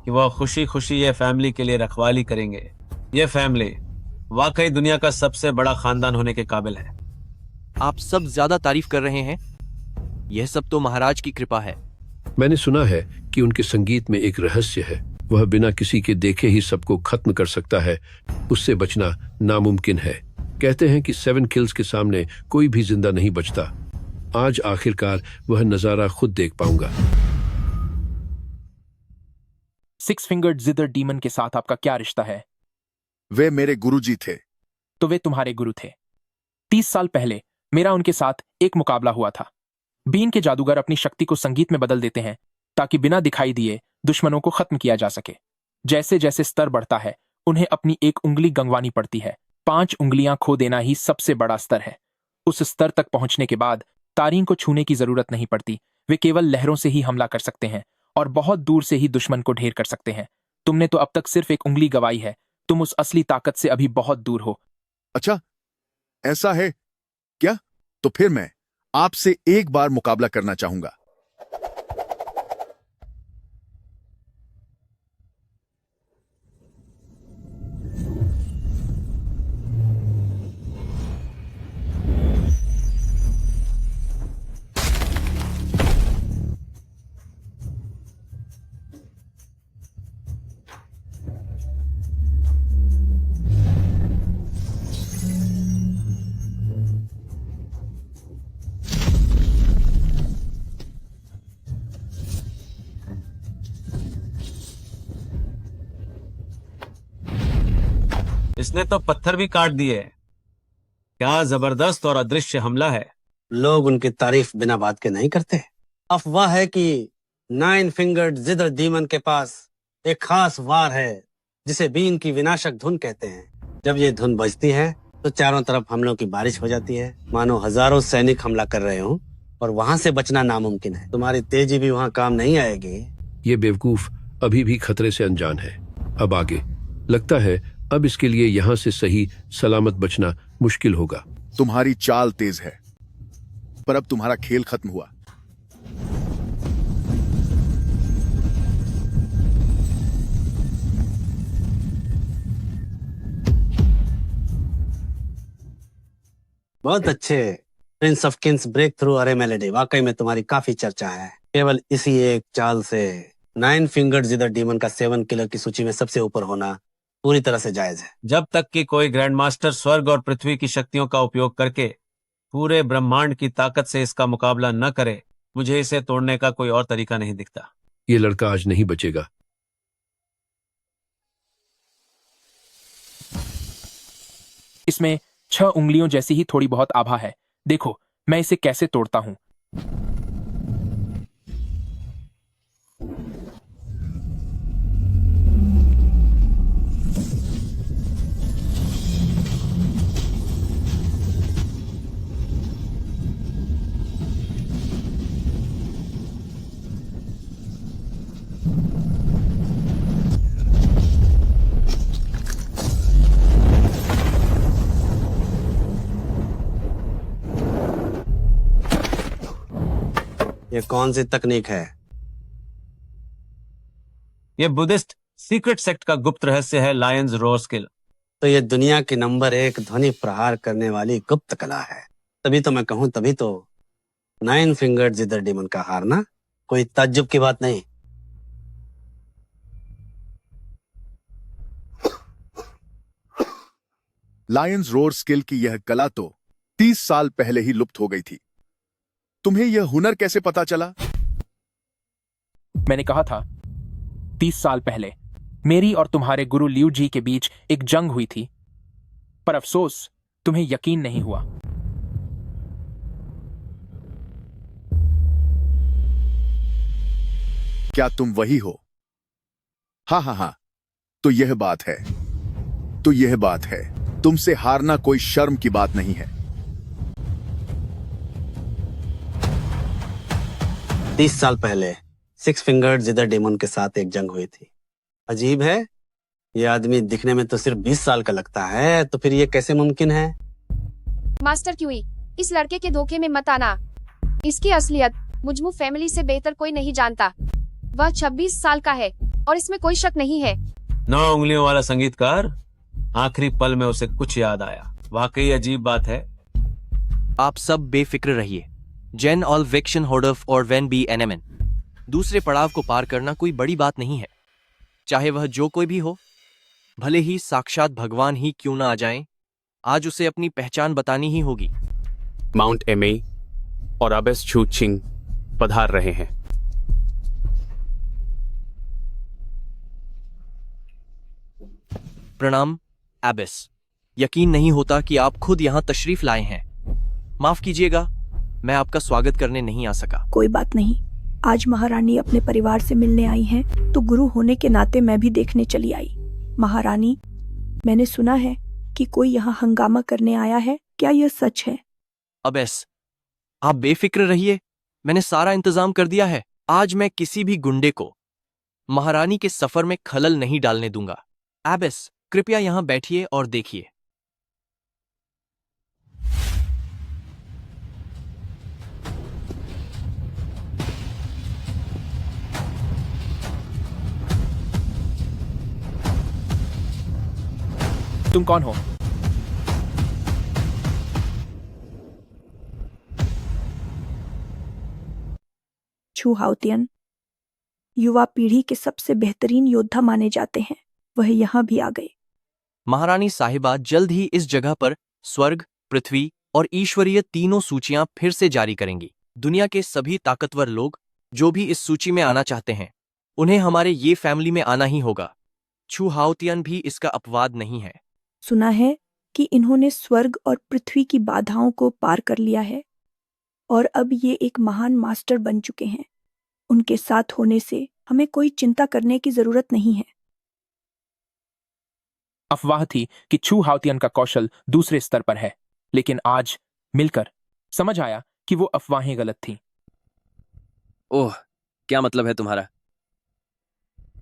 कि वह खुशी खुशी ये फैमिली के लिए रखवाली करेंगे। ये फैमिली वाकई दुनिया का सबसे बड़ा खानदान होने के काबिल है। आप सब ज्यादा तारीफ कर रहे हैं। यह सब तो महाराज की कृपा है। मैंने सुना है कि उनके संगीत में एक रहस्य है। वह बिना किसी के देखे ही सबको खत्म कर सकता है। उससे बचना नामुमकिन है। कहते हैं कि 7 किल्स के सामने कोई भी जिंदा नहीं बचता। आज आखिरकार वह नजारा खुद देख पाऊंगा। 6 फिंगर्ड जिदर डीमन के साथ आपका क्या रिश्ता है? वे मेरे गुरुजी थे। तो वे तुम्हारे गुरु थे। 30 साल पहले मेरा उनके साथ एक मुकाबला हुआ था। बीन के जादूगर अपनी शक्ति को संगीत में बदल देते हैं ताकि बिना दिखाई दिए दुश्मनों को खत्म किया जा सके। जैसे जैसे स्तर बढ़ता है, उन्हें अपनी एक उंगली गंवानी पड़ती है। 5 उंगलियां खो देना ही सबसे बड़ा स्तर है। उस स्तर तक पहुंचने के बाद तारीन को छूने की जरूरत नहीं पड़ती। वे केवल लहरों से ही हमला कर सकते हैं और बहुत दूर से ही दुश्मन को ढेर कर सकते हैं। तुमने तो अब तक सिर्फ एक उंगली गवाई है। तुम उस असली ताकत से अभी बहुत दूर हो। अच्छा, ऐसा है क्या? तो फिर मैं आपसे एक बार मुकाबला करना चाहूंगा। इसने तो पत्थर भी काट दिए। क्या जबरदस्त और अदृश्य हमला है। लोग उनकी तारीफ बिना बात के नहीं करते। अफवाह है कि 9 फिंगर्ड जिदर डीमन के पास एक खास वार है जिसे बीन की विनाशक धुन कहते हैं। जब ये धुन बजती है तो चारों तरफ हमलों की बारिश हो जाती है, मानो हजारों सैनिक हमला कर रहे हों, और वहां से बचना नामुमकिन है। तुम्हारी तेजी भी वहां काम नहीं आएगी। ये बेवकूफ अभी भी खतरे से अनजान है। अब आगे लगता है अब इसके लिए यहां से सही सलामत बचना मुश्किल होगा। तुम्हारी चाल तेज है, पर अब तुम्हारा खेल खत्म हुआ। बहुत अच्छे। Prince of kings break through अरे मेलेडी, वाकई में तुम्हारी काफी चर्चा है। केवल इसी एक चाल से 9 फिंगर्ड जिदर डीमन का 7 किलर की सूची में सबसे ऊपर होना पूरी तरह से जायज है। जब तक कि कोई ग्रैंड मास्टर स्वर्ग और पृथ्वी की शक्तियों का उपयोग करके पूरे ब्रह्मांड की ताकत से इसका मुकाबला न करे, मुझे इसे तोड़ने का कोई और तरीका नहीं दिखता। ये लड़का आज नहीं बचेगा। इसमें 6 उंगलियों जैसी ही थोड़ी बहुत आभा है। देखो मैं इसे कैसे तोड़ता हूं। ये कौन सी तकनीक है? ये बुद्धिस्ट सीक्रेट सेक्ट का गुप्त रहस्य है, लायंस रोर स्किल। तो ये दुनिया की नंबर 1 ध्वनि प्रहार करने वाली गुप्त कला है। तभी तो मैं कहूं, तभी तो 9 फिंगर्ड जिदर डेमन का हारना कोई ताज्जुब की बात नहीं। लायंस रोर स्किल की यह कला तो 30 साल पहले ही लुप्त हो गई थी। तुम्हें यह हुनर कैसे पता चला? मैंने कहा था 30 साल पहले मेरी और तुम्हारे गुरु लियू जी के बीच एक जंग हुई थी, पर अफसोस तुम्हें यकीन नहीं हुआ। क्या तुम वही हो? हाँ हाँ हाँ, तो यह बात है, तो यह बात है। तुमसे हारना कोई शर्म की बात नहीं है। 30 साल पहले 6 फिंगर्ड जिदर डेमन के साथ एक जंग हुई थी। अजीब है, ये आदमी दिखने में तो सिर्फ 20 साल का लगता है, तो फिर ये कैसे मुमकिन है? मास्टर क्यूई, इस लड़के के धोखे में मत आना। इसकी असलियत मुझमू फैमिली से बेहतर कोई नहीं जानता। वह 26 साल का है और इसमें कोई शक नहीं है। 9 उंगलियों वाला संगीतकार, आखिरी पल में उसे कुछ याद आया। वाकई अजीब बात है। आप सब बेफिक्र रहिए। जेन ऑल वेक्शन होडफ और वेन बी एनएमएन। दूसरे पड़ाव को पार करना कोई बड़ी बात नहीं है, चाहे वह जो कोई भी हो, भले ही साक्षात भगवान ही क्यों ना आ जाएं। आज उसे अपनी पहचान बतानी ही होगी। माउंट एमेई और अबेस छू चिंग पधार रहे हैं। प्रणाम एबिस। यकीन नहीं होता कि आप खुद यहाँ तशरीफ लाए हैं। माफ कीजिएगा, मैं आपका स्वागत करने नहीं आ सका। कोई बात नहीं, आज महारानी अपने परिवार से मिलने आई हैं, तो गुरु होने के नाते मैं भी देखने चली आई। महारानी, मैंने सुना है कि कोई यहाँ हंगामा करने आया है, क्या यह सच है? अबेस, आप बेफिक्र रहिए, मैंने सारा इंतजाम कर दिया है। आज मैं किसी भी गुंडे को महारानी के सफर में खलल नहीं डालने दूंगा। एबिस, कृपया यहाँ बैठिए और देखिए। तुम कौन हो? छू हाउतियन युवा पीढ़ी के सबसे बेहतरीन योद्धा माने जाते हैं, वह यहाँ भी आ गए। महारानी साहिबा जल्द ही इस जगह पर स्वर्ग, पृथ्वी और ईश्वरीय तीनों सूचियां फिर से जारी करेंगी। दुनिया के सभी ताकतवर लोग जो भी इस सूची में आना चाहते हैं, उन्हें हमारे ये फैमिली में आना ही होगा। छू हाउतियन भी इसका अपवाद नहीं है। सुना है कि इन्होंने स्वर्ग और पृथ्वी की बाधाओं को पार कर लिया है और अब ये एक महान मास्टर बन चुके हैं। उनके साथ होने से हमें कोई चिंता करने की जरूरत नहीं है। अफवाह थी कि छू हाउतियन का कौशल दूसरे स्तर पर है, लेकिन आज मिलकर समझ आया कि वो अफवाहें गलत थीं। ओह, क्या मतलब है तुम्हारा?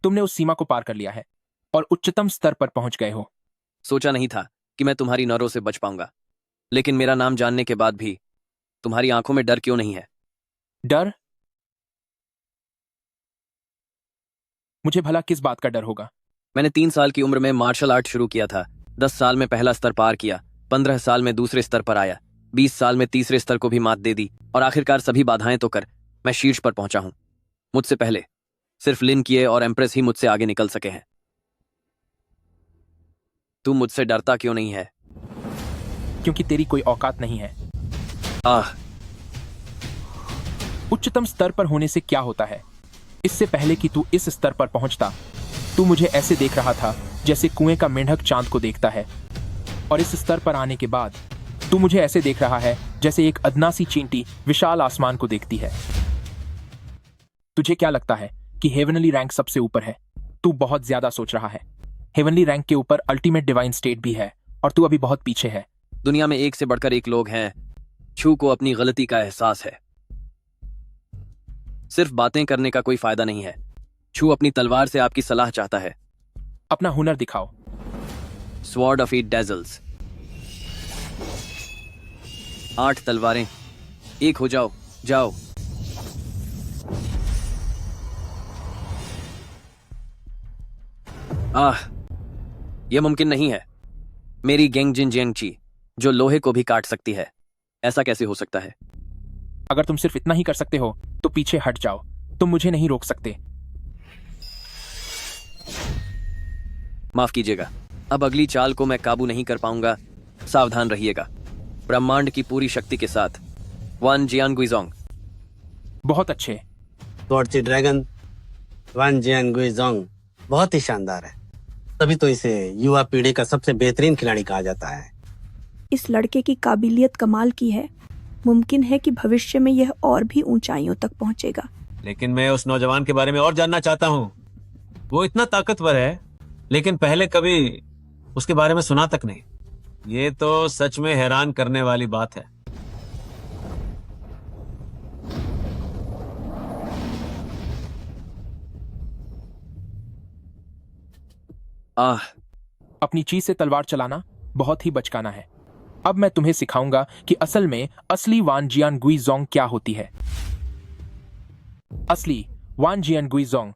तुमने उस सीमा को पार कर लिया है और उच्चतम स्तर पर पहुंच गए हो। सोचा नहीं था कि मैं तुम्हारी नरों से बच पाऊंगा, लेकिन मेरा नाम जानने के बाद भी तुम्हारी आंखों में डर क्यों नहीं है? डर? मुझे भला किस बात का डर होगा? मैंने 3 साल की उम्र में मार्शल आर्ट शुरू किया था। 10 साल में पहला स्तर पार किया, 15 साल में दूसरे स्तर पर आया, 20 साल में तीसरे स्तर को भी मात दे दी और आखिरकार सभी बाधाएं तो कर मैं शीर्ष पर पहुंचा हूं। मुझसे पहले सिर्फ लिन किए और एम्प्रेस ही मुझसे आगे निकल सके हैं। तू मुझसे डरता क्यों नहीं है? क्योंकि तेरी कोई औकात नहीं है। उच्चतम स्तर पर होने से क्या होता है? इससे पहले कि तू इस स्तर पर पहुंचता, तू मुझे ऐसे देख रहा था जैसे कुएं का मेंढक चांद को देखता है, और इस स्तर पर आने के बाद तू मुझे ऐसे देख रहा है जैसे एक अदनासी चींटी विशाल आसमान को देखती है। तुझे क्या लगता है कि हेवनली रैंक सबसे ऊपर है? तू बहुत ज्यादा सोच रहा है। हेवनली रैंक के ऊपर अल्टीमेट डिवाइन स्टेट भी है और तू अभी बहुत पीछे है। दुनिया में एक से बढ़कर एक लोग हैं। छू को अपनी गलती का एहसास है। सिर्फ बातें करने का कोई फायदा नहीं है। छू अपनी तलवार से आपकी सलाह चाहता है। अपना हुनर दिखाओ। Sword of 8 डेजल्स। 8 तलवारें, एक हो जाओ, जाओ। यह मुमकिन नहीं है। मेरी गेंगजिन जियांगची, जो लोहे को भी काट सकती है। ऐसा कैसे हो सकता है? अगर तुम सिर्फ इतना ही कर सकते हो तो पीछे हट जाओ, तुम मुझे नहीं रोक सकते। माफ कीजिएगा, अब अगली चाल को मैं काबू नहीं कर पाऊंगा। सावधान रहिएगा। ब्रह्मांड की पूरी शक्ति के साथ वन जियान गुइजोंग। बहुत अच्छे। टॉर्ची ड्रैगन वन जियान गुइजोंग बहुत ही शानदार है, तभी तो इसे युवा पीढ़ी का सबसे बेहतरीन खिलाड़ी कहा जाता है। इस लड़के की काबिलियत कमाल की है। मुमकिन है कि भविष्य में यह और भी ऊंचाइयों तक पहुंचेगा। लेकिन मैं उस नौजवान के बारे में और जानना चाहता हूँ। वो इतना ताकतवर है, लेकिन पहले कभी उसके बारे में सुना तक नहीं। ये तो सच में हैरान करने वाली बात है। अपनी चीज से तलवार चलाना बहुत ही बचकाना है। अब मैं तुम्हें सिखाऊंगा कि असल में असली वान जियान गुइजोंग क्या होती है। असली वान जियान गुइजोंग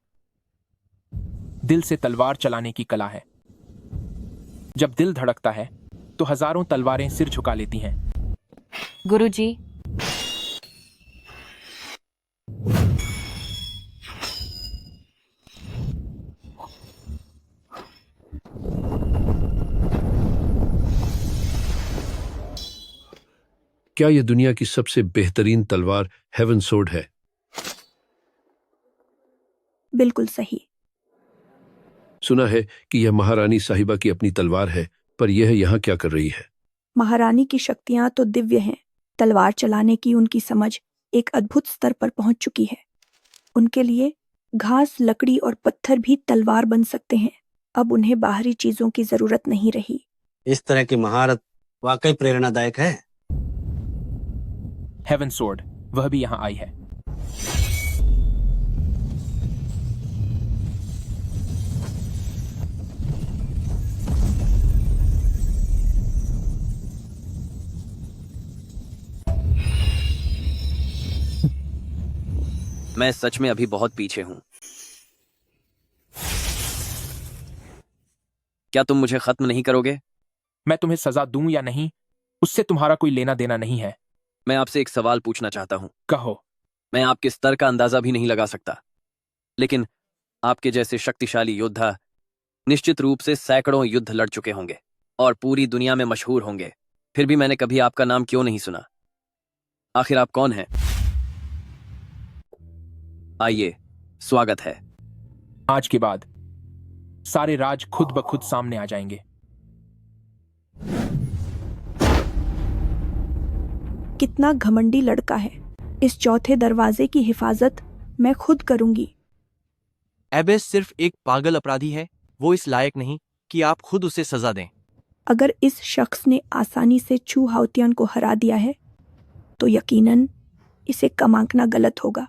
दिल से तलवार चलाने की कला है। जब दिल धड़कता है तो हजारों तलवारें सिर झुका लेती हैं। गुरुजी, क्या यह दुनिया की सबसे बेहतरीन तलवार हेवन सोर्ड है? बिल्कुल सही। सुना है कि यह महारानी साहिबा की अपनी तलवार है, पर यह यहाँ क्या कर रही है? महारानी की शक्तियां तो दिव्य हैं। तलवार चलाने की उनकी समझ एक अद्भुत स्तर पर पहुंच चुकी है। उनके लिए घास, लकड़ी और पत्थर भी तलवार बन सकते हैं। अब उन्हें बाहरी चीजों की जरूरत नहीं रही। इस तरह की महारत वाकई प्रेरणादायक है। हेवन सोर्ड, वह भी यहाँ आई है। मैं सच में अभी बहुत पीछे हूं। क्या तुम मुझे खत्म नहीं करोगे? मैं तुम्हें सजा दूं या नहीं, उससे तुम्हारा कोई लेना देना नहीं है। मैं आपसे एक सवाल पूछना चाहता हूं। कहो। मैं आपके स्तर का अंदाजा भी नहीं लगा सकता, लेकिन आपके जैसे शक्तिशाली योद्धा निश्चित रूप से सैकड़ों युद्ध लड़ चुके होंगे और पूरी दुनिया में मशहूर होंगे। फिर भी मैंने कभी आपका नाम क्यों नहीं सुना? आखिर आप कौन हैं? आइए, स्वागत है। आज के बाद सारे राज खुद ब खुद सामने आ जाएंगे। कितना घमंडी लड़का है। इस चौथे दरवाजे की हिफाजत मैं खुद करूंगी। एबेस सिर्फ एक पागल अपराधी है। वो इस लायक नहीं कि आप खुद उसे सजा दें। अगर इस शख्स ने आसानी से चू हाउतियन को हरा दिया है तो यकीनन इसे कम आंकना गलत होगा।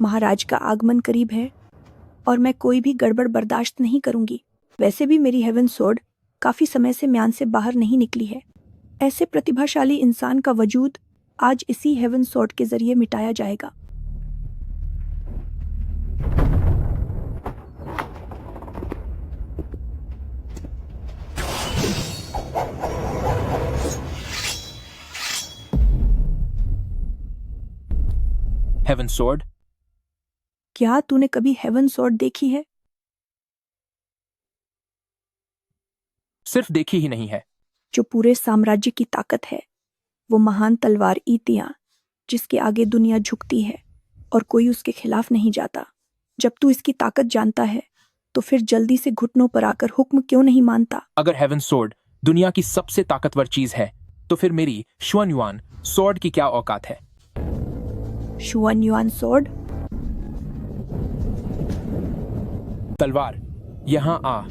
महाराज का आगमन करीब है और मैं कोई भी गड़बड़ बर्दाश्त नहीं करूंगी। वैसे भी मेरी हेवन सोर्ड काफी समय से म्यान से बाहर नहीं निकली है। ऐसे प्रतिभाशाली इंसान का वजूद आज इसी हेवन सोर्ड के जरिए मिटाया जाएगा। Heaven sword? क्या तूने कभी हेवन सोर्ड देखी है? सिर्फ देखी ही नहीं है। जो पूरे साम्राज्य की ताकत है, वो महान तलवार ईतियां, जिसके आगे दुनिया झुकती है और कोई उसके खिलाफ नहीं जाता। जब तू इसकी ताकत जानता है तो फिर जल्दी से घुटनों पर आकर हुक्म क्यों नहीं मानता? अगर हेवन सोर्ड दुनिया की सबसे ताकतवर चीज है तो फिर मेरी शुआन युआन सोर्ड की क्या औकात है? शुआन युआन सोर्ड? तलवार यहां आ।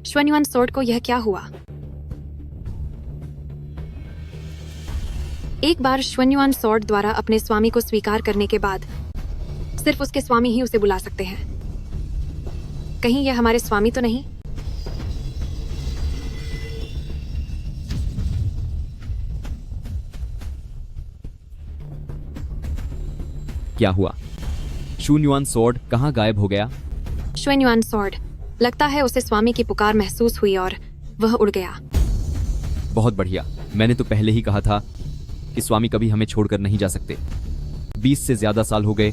श्वन्युआन सोर्ड को यह क्या हुआ? एक बार श्वन्युआन सोर्ड द्वारा अपने स्वामी को स्वीकार करने के बाद सिर्फ उसके स्वामी ही उसे बुला सकते हैं। कहीं यह हमारे स्वामी तो नहीं? क्या हुआ? शून युआन स्वॉर्ड कहाँ गायब हो गया? श्वेन युआन स्वॉर्ड, लगता है उसे स्वामी की पुकार महसूस हुई और वह उड़ गया। बहुत बढ़िया। मैंने तो पहले ही कहा था कि स्वामी कभी हमें छोड़कर नहीं जा सकते। 20 से ज्यादा साल हो गए।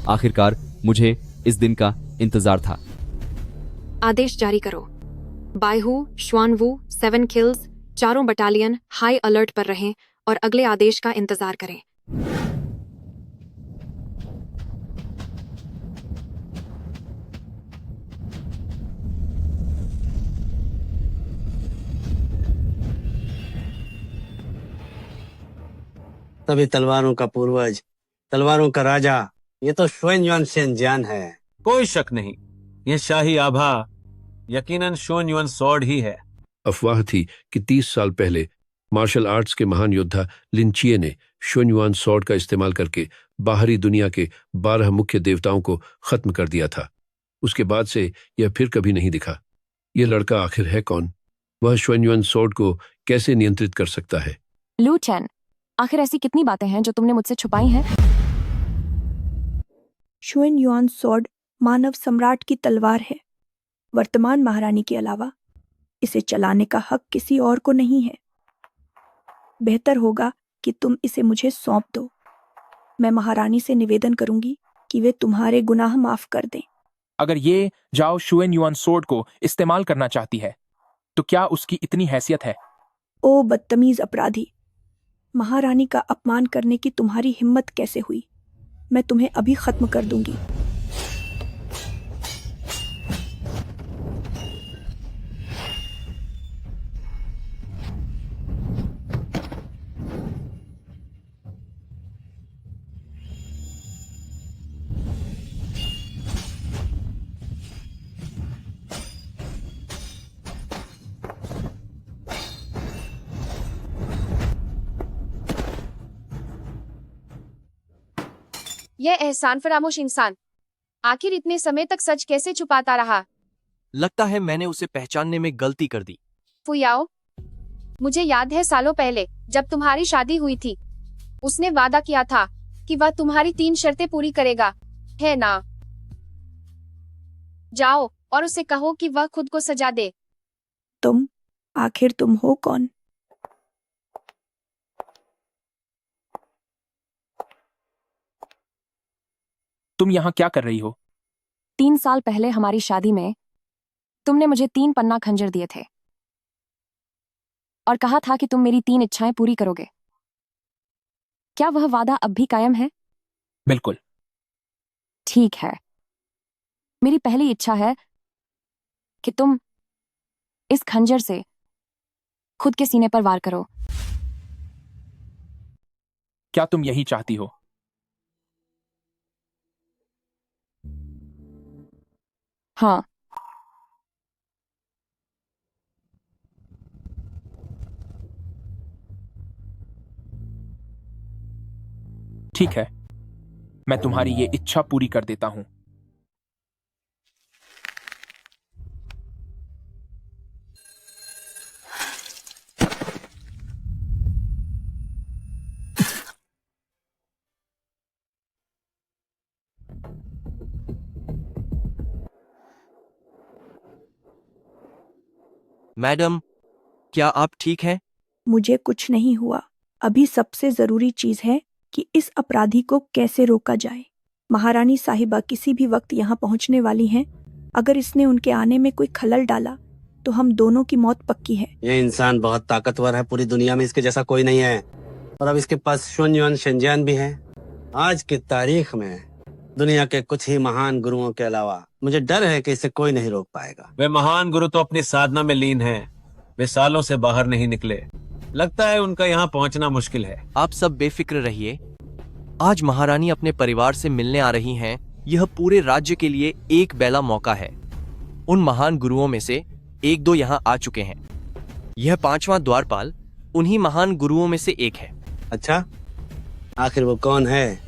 आखिरकार मुझे इस दिन का इंतजार था। आदेश जारी करो। बायहू, श्वानवू, 7 किल्स, चारों बटालियन हाई अलर्ट पर रहें और अगले आदेश का इंतजार करें। सभी तलवारों का पूर्वज, तलवारों का राजा, ये तो श्वेन युआन शेनजियान है। कोई शक नहीं, यह शाही आभा यकीनन शून युआन स्वॉर्ड ही है। अफवाह थी कि 30 साल पहले मार्शल आर्ट्स के महान योद्धा लिनचिए ने शून युआन स्वॉर्ड का इस्तेमाल करके बाहरी दुनिया के 12 मुख्य देवताओं को खत्म कर दिया था। उसके बाद से यह फिर कभी नहीं दिखा। यह लड़का आखिर है कौन? वह शून युआन स्वॉर्ड को कैसे नियंत्रित कर सकता है? लू चैन, आखिर ऐसी कितनी बातें हैं जो तुमने मुझसे छुपाई हैं? श्वेन युआन स्वॉर्ड मानव सम्राट की तलवार है। वर्तमान महारानी के अलावा इसे चलाने का हक किसी और को नहीं है। बेहतर होगा कि तुम इसे मुझे सौंप दो। मैं महारानी से निवेदन करूंगी कि वे तुम्हारे गुनाह माफ कर दें। अगर ये जाओ शुएन युआन स्वॉर्ड को इस्तेमाल करना चाहती है तो क्या उसकी इतनी हैसियत है? ओ बदतमीज अपराधी, महारानी का अपमान करने की तुम्हारी हिम्मत कैसे हुई? मैं तुम्हें अभी खत्म कर दूंगी। यह एहसान फरामोश इंसान आखिर इतने समय तक सच कैसे छुपाता रहा? लगता है मैंने उसे पहचानने में गलती कर दी। फुयाओ, मुझे याद है सालों पहले जब तुम्हारी शादी हुई थी, उसने वादा किया था कि वह तुम्हारी 3 शर्तें पूरी करेगा, है ना? जाओ और उसे कहो कि वह खुद को सजा दे। आखिर तुम हो कौन? तुम यहाँ क्या कर रही हो? 3 साल पहले हमारी शादी में तुमने मुझे 3 पन्ना खंजर दिए थे और कहा था कि तुम मेरी 3 इच्छाएं पूरी करोगे। क्या वह वादा अब भी कायम है? बिल्कुल। ठीक है। मेरी पहली इच्छा है कि तुम इस खंजर से खुद के सीने पर वार करो। क्या तुम यही चाहती हो? हाँ। ठीक है, मैं तुम्हारी ये इच्छा पूरी कर देता हूं। मैडम, क्या आप ठीक हैं? मुझे कुछ नहीं हुआ। अभी सबसे जरूरी चीज है कि इस अपराधी को कैसे रोका जाए। महारानी साहिबा किसी भी वक्त यहाँ पहुँचने वाली हैं। अगर इसने उनके आने में कोई खलल डाला तो हम दोनों की मौत पक्की है। ये इंसान बहुत ताकतवर है, पूरी दुनिया में इसके जैसा कोई नहीं है। और अब इसके पास शून युआन शेनजियान भी है। आज की तारीख में दुनिया के कुछ ही महान गुरुओं के अलावा मुझे डर है कि इसे कोई नहीं रोक पाएगा। वे महान गुरु तो अपनी साधना में लीन हैं। वे सालों से बाहर नहीं निकले। लगता है उनका यहाँ पहुँचना मुश्किल है। आप सब बेफिक्र रहिए। आज महारानी अपने परिवार से मिलने आ रही हैं। यह पूरे राज्य के लिए एक बेला मौका है। उन महान गुरुओं में से 1-2 यहाँ आ चुके हैं। यह 5वां द्वारपाल उन्हीं महान गुरुओं में से एक है। अच्छा, आखिर वो कौन है?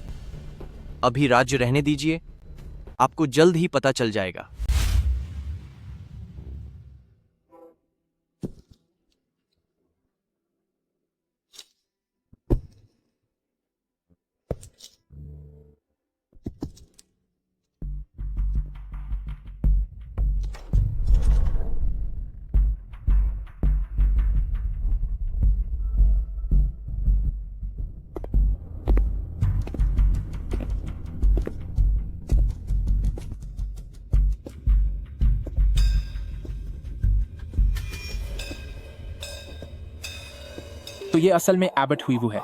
अभी राज्य रहने दीजिए, आपको जल्द ही पता चल जाएगा। ये असल में एबट हुईवू है।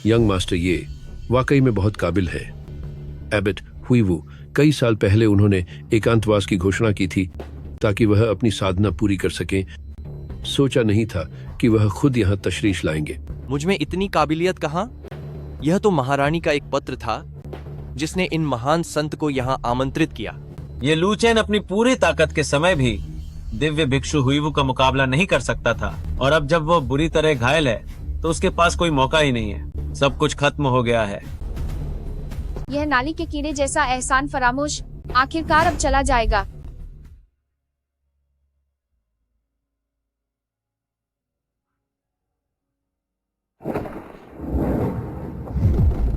यंग मास्टर ये वाकई में बहुत काबिल है। एबट हुईवू, कई साल पहले उन्होंने एकांतवास की घोषणा की थी ताकि वह अपनी साधना पूरी कर सकें। सोचा नहीं था कि वह खुद यहाँ तशरीफ लाएंगे। मुझ में इतनी काबिलियत कहाँ? यह तो महारानी का एक पत्र था जिसने इन महान संत को यहाँ आमंत्रित किया। ये लू चेन अपनी पूरी ताकत के समय भी दिव्य भिक्षु हुईवू का मुकाबला नहीं कर सकता था, और अब जब वो बुरी तरह घायल है तो उसके पास कोई मौका ही नहीं है। सब कुछ खत्म हो गया है। यह नाली के कीड़े जैसा एहसान फरामोश आखिरकार अब चला जाएगा।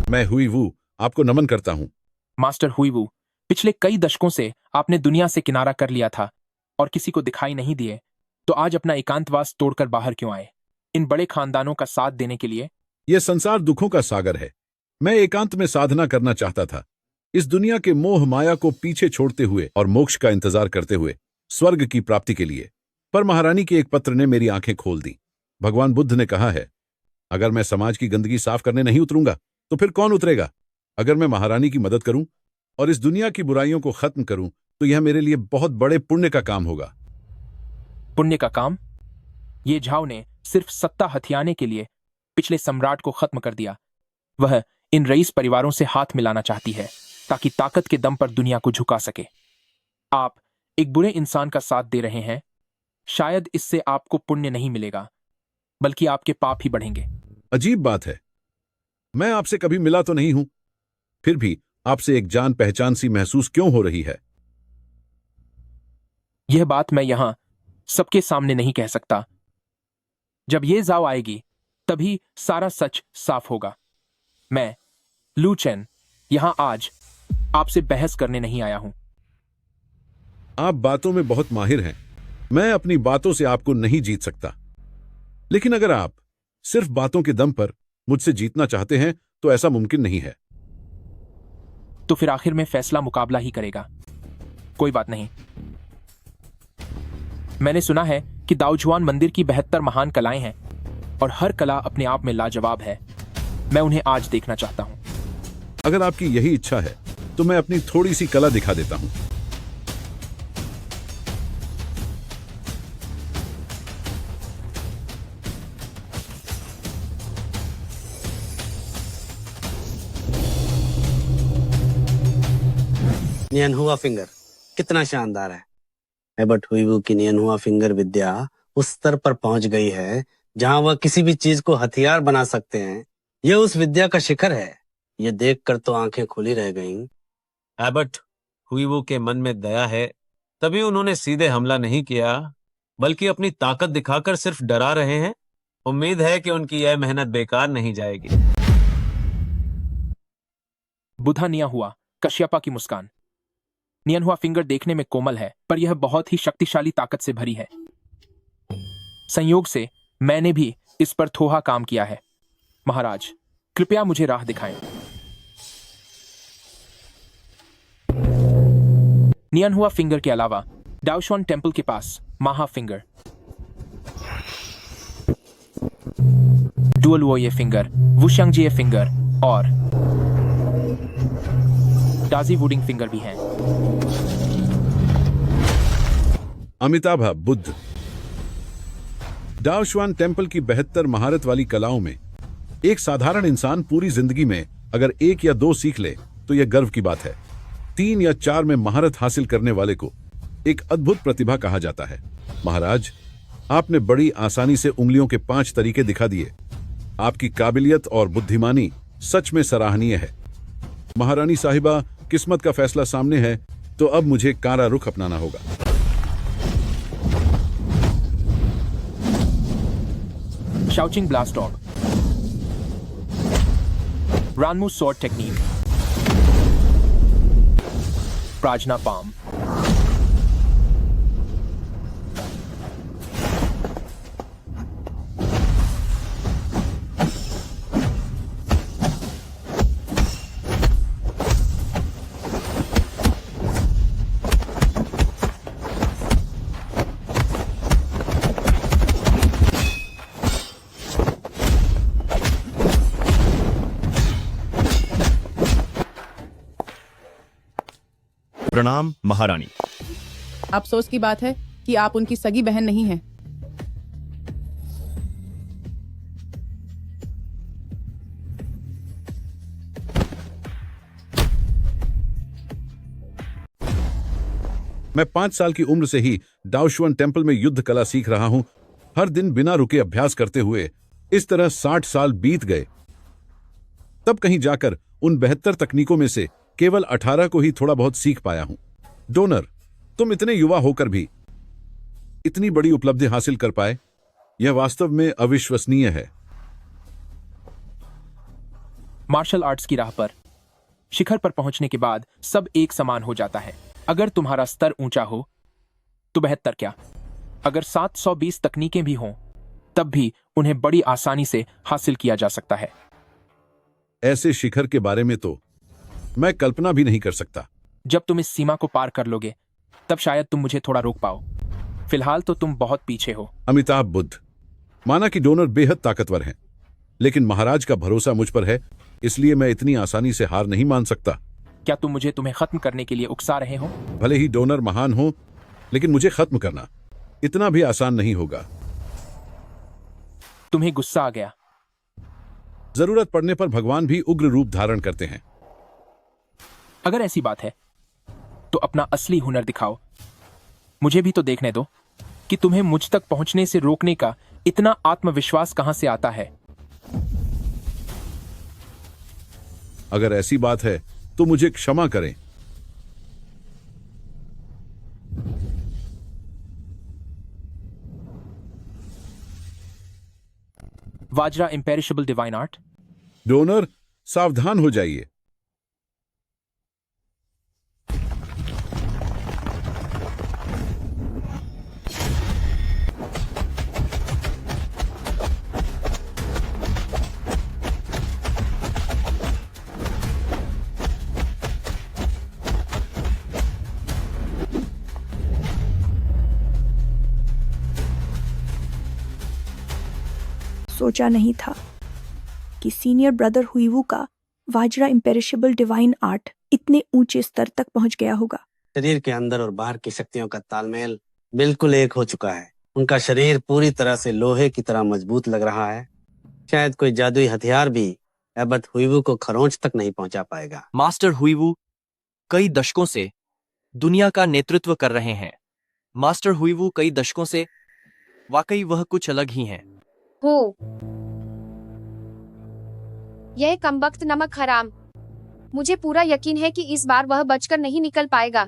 मैं हुईवू आपको नमन करता हूँ। मास्टर हुईवू, पिछले कई दशकों से आपने दुनिया से किनारा कर लिया था और किसी को दिखाई नहीं दिए, तो आज अपना एकांतवास तोड़कर बाहर क्यों आए? इन बड़े खानदानों का साथ देने के लिए? यह संसार दुखों का सागर है। मैं एकांत में साधना करना चाहता था, इस दुनिया के मोह माया को पीछे छोड़ते हुए और मोक्ष का इंतजार करते हुए स्वर्ग की प्राप्ति के लिए। पर महारानी के एक पत्र ने मेरी आंखें खोल दी। भगवान बुद्ध ने कहा है, अगर मैं समाज की गंदगी साफ करने नहीं उतरूंगा तो फिर कौन उतरेगा? अगर मैं महारानी की मदद करूं और इस दुनिया की बुराइयों को खत्म करूं तो यह मेरे लिए बहुत बड़े पुण्य का काम होगा। पुण्य का काम? ये झाओ ने सिर्फ सत्ता हथियाने के लिए पिछले सम्राट को खत्म कर दिया। वह इन रईस परिवारों से हाथ मिलाना चाहती है ताकि ताकत के दम पर दुनिया को झुका सके। आप एक बुरे इंसान का साथ दे रहे हैं। शायद इससे आपको पुण्य नहीं मिलेगा, बल्कि आपके पाप ही बढ़ेंगे। अजीब बात है, मैं आपसे कभी मिला तो नहीं हूं, फिर भी आपसे एक जान पहचान सी महसूस क्यों हो रही है? यह बात मैं यहां सबके सामने नहीं कह सकता। जब यह जाओ आएगी तभी सारा सच साफ होगा। मैं लू चेन यहां आज आपसे बहस करने नहीं आया हूं। आप बातों में बहुत माहिर हैं। मैं अपनी बातों से आपको नहीं जीत सकता, लेकिन अगर आप सिर्फ बातों के दम पर मुझसे जीतना चाहते हैं तो ऐसा मुमकिन नहीं है। तो फिर आखिर में फैसला मुकाबला ही करेगा। कोई बात नहीं। मैंने सुना है कि दाओजुआन मंदिर की 72 महान कलाएं हैं और हर कला अपने आप में लाजवाब है। मैं उन्हें आज देखना चाहता हूं। अगर आपकी यही इच्छा है तो मैं अपनी थोड़ी सी कला दिखा देता हूं। नियनहुआ फिंगर कितना शानदार है। एबट हुईवू की नियनहुआ फिंगर विद्या उस स्तर पर पहुंच गई है जहां वह किसी भी चीज को हथियार बना सकते हैं। यह उस विद्या का शिखर है। यह देखकर तो आंखें खुली रह गईं। एबट हुईवू के मन में दया है, तभी उन्होंने सीधे हमला नहीं किया, बल्कि अपनी ताकत दिखाकर सिर्फ डरा रहे हैं। उम्मीद है कि उनकी यह मेहनत बेकार नहीं जाएगी। बुधा निया हुआ कश्यपा की मुस्कान। नियनहुआ फिंगर देखने में कोमल है, पर यह बहुत ही शक्तिशाली ताकत से भरी है। संयोग से मैंने भी इस पर थोड़ा काम किया है। महाराज, कृपया मुझे राह दिखाएं। नियनहुआ फिंगर के अलावा डाओशुआन टेंपल के पास माहा फिंगर, डुअलुओये फिंगर, वुशंगजिए फिंगर और डाजी वुडिंग फिंगर भी हैं। अमिताभ बुद्ध। डाओशुआन टेंपल की 72 महारत वाली कलाओं में एक साधारण इंसान पूरी जिंदगी में अगर 1 या 2 सीख ले तो यह गर्व की बात है। 3 या 4 में महारत हासिल करने वाले को एक अद्भुत प्रतिभा कहा जाता है। महाराज, आपने बड़ी आसानी से उंगलियों के 5 तरीके दिखा दिए। आपकी काबिलियत और बुद्धिमानी सच में सराहनीय है। महारानी साहिबा, किस्मत का फैसला सामने है, तो अब मुझे कारा रुख अपनाना होगा। शाउचिंग blast of, रानमू sword technique, प्राजना palm, प्रणाम महारानी। अफसोस की बात है कि आप उनकी सगी बहन नहीं हैं। मैं 5 साल की उम्र से ही डाओशुआन टेम्पल में युद्ध कला सीख रहा हूं। हर दिन बिना रुके अभ्यास करते हुए इस तरह 60 साल बीत गए। तब कहीं जाकर उन 72 तकनीकों में से केवल 18 को ही थोड़ा बहुत सीख पाया हूं। डोनर, तुम इतने युवा होकर भी इतनी बड़ी उपलब्धि हासिल कर पाए, यह वास्तव में अविश्वसनीय है। मार्शल आर्ट्स की राह पर शिखर पर पहुंचने के बाद सब एक समान हो जाता है। अगर तुम्हारा स्तर ऊंचा हो तो 72 क्या, अगर 720 तकनीकें भी हों तब भी उन्हें बड़ी आसानी से हासिल किया जा सकता है। ऐसे शिखर के बारे में तो मैं कल्पना भी नहीं कर सकता। जब तुम इस सीमा को पार कर लोगे तब शायद तुम मुझे थोड़ा रोक पाओ। फिलहाल तो तुम बहुत पीछे हो। अमिताभ बुद्ध, माना कि डोनर बेहद ताकतवर हैं, लेकिन महाराज का भरोसा मुझ पर है, इसलिए मैं इतनी आसानी से हार नहीं मान सकता। क्या तुम मुझे तुम्हें खत्म करने के लिए उकसा रहे हो? भले ही डोनर महान हो, लेकिन मुझे खत्म करना इतना भी आसान नहीं होगा। तुम्हें गुस्सा आ गया? जरूरत पड़ने पर भगवान भी उग्र रूप धारण करते हैं। अगर ऐसी बात है तो अपना असली हुनर दिखाओ। मुझे भी तो देखने दो कि तुम्हें मुझ तक पहुंचने से रोकने का इतना आत्मविश्वास कहां से आता है। अगर ऐसी बात है तो मुझे क्षमा करें। वाजरा इम्पेरिशेबल डिवाइन आर्ट। डोनर, सावधान हो जाइए। सोचा नहीं था कि सीनियर ब्रदर हुईवू का वाजरा इम्पेरिशेबल डिवाइन आर्ट इतने ऊंचे स्तर तक पहुंच गया होगा। शरीर के अंदर और बाहर की शक्तियों का तालमेल बिल्कुल एक हो चुका है। उनका शरीर पूरी तरह से लोहे की तरह मजबूत लग रहा है। शायद कोई जादुई हथियार भी एबट हुईवू को खरोंच तक नहीं पहुंचा पाएगा। मास्टर हुईवू कई दशकों से दुनिया का नेतृत्व कर रहे हैं। मास्टर हुईवू कई दशकों से वाकई वह कुछ अलग ही हैं। हो यह कमबख्त नमक हराम। मुझे पूरा यकीन है कि इस बार वह बचकर नहीं निकल पाएगा।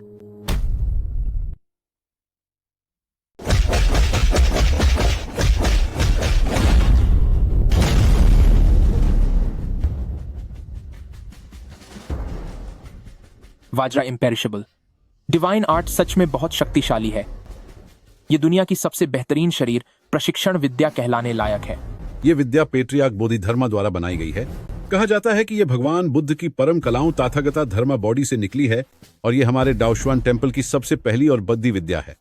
वाजरा इम्पेरिशेबल डिवाइन आर्ट सच में बहुत शक्तिशाली है। यह दुनिया की सबसे बेहतरीन शरीर प्रशिक्षण विद्या कहलाने लायक है। यह विद्या पेट्रियार्क बोधिधर्मा द्वारा बनाई गई है। कहा जाता है कि यह भगवान बुद्ध की परम कलाओं ताथागता धर्मा बॉडी से निकली है और यह हमारे डाओशुआन टेम्पल की सबसे पहली और बद्दी विद्या है।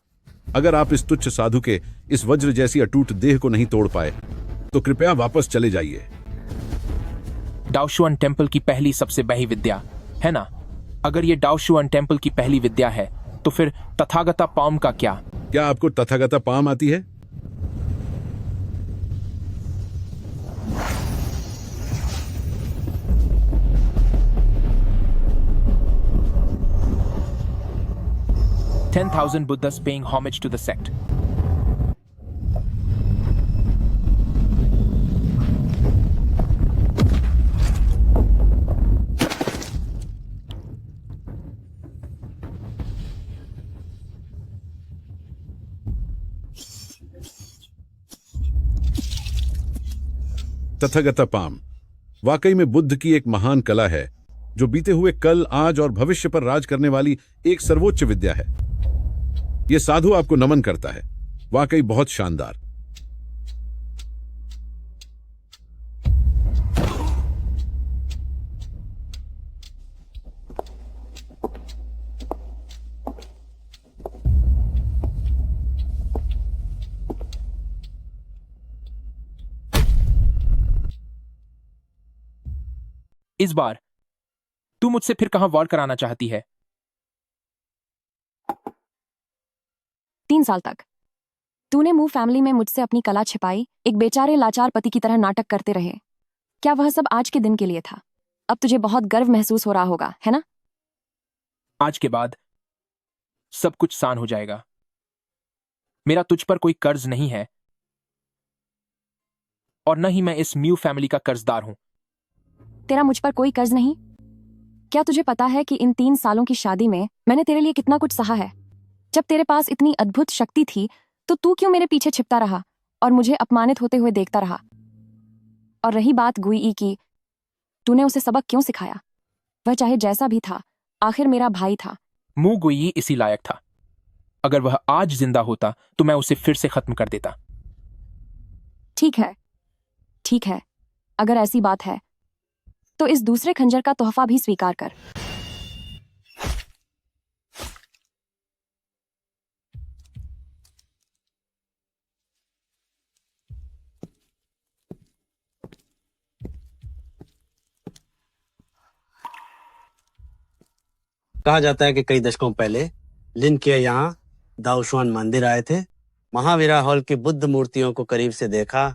अगर आप इस तुच्छ साधु के इस वज्र जैसी अटूट देह को नहीं तोड़ पाए तो कृपया वापस चले जाइए। डाओशुआन टेम्पल की पहली सबसे बड़ी विद्या है ना? अगर ये डाओशुआन टेम्पल की पहली विद्या है तो फिर तथागता पाम का क्या? क्या आपको तथागता पाम आती है? $10,000 Buddhas paying homage to the sect. Tathagata palm वाकई में बुद्ध की एक महान कला है जो बीते हुए कल, आज और भविष्य पर राज करने वाली एक सर्वोच्च विद्या है। यह साधु आपको नमन करता है। वाकई बहुत शानदार। इस बार तू मुझसे फिर कहां वॉर कराना चाहती है? 3 साल तक तूने मूव फैमिली में मुझसे अपनी कला छिपाई, एक बेचारे लाचार पति की तरह नाटक करते रहे। क्या वह सब आज के दिन के लिए था? अब तुझे बहुत गर्व महसूस हो रहा होगा, है ना? आज के बाद सब कुछ सान हो जाएगा। मेरा तुझ पर कोई कर्ज नहीं है और न ही मैं इस म्यू फैमिली का कर्जदार हूं। तेरा मुझ पर कोई कर्ज नहीं? क्या तुझे पता है कि इन 3 सालों की शादी में मैंने तेरे लिए कितना कुछ सहा है? जब तेरे पास इतनी अद्भुत शक्ति थी तो तू क्यों मेरे पीछे छिपता रहा और मुझे अपमानित होते हुए देखता रहा? और रही बात गुई की, तूने उसे सबक क्यों सिखाया? वह चाहे जैसा भी था, आखिर मेरा भाई था। मू गुई इसी लायक था। अगर वह आज जिंदा होता तो मैं उसे फिर से खत्म कर देता। ठीक है, ठीक है, अगर ऐसी बात है तो इस दूसरे खंजर का तोहफा भी स्वीकार कर। कहा जाता है कि कई दशकों पहले लिन के यहाँ दाओशुआन मंदिर आए थे। महावीरा हॉल की बुद्ध मूर्तियों को करीब से देखा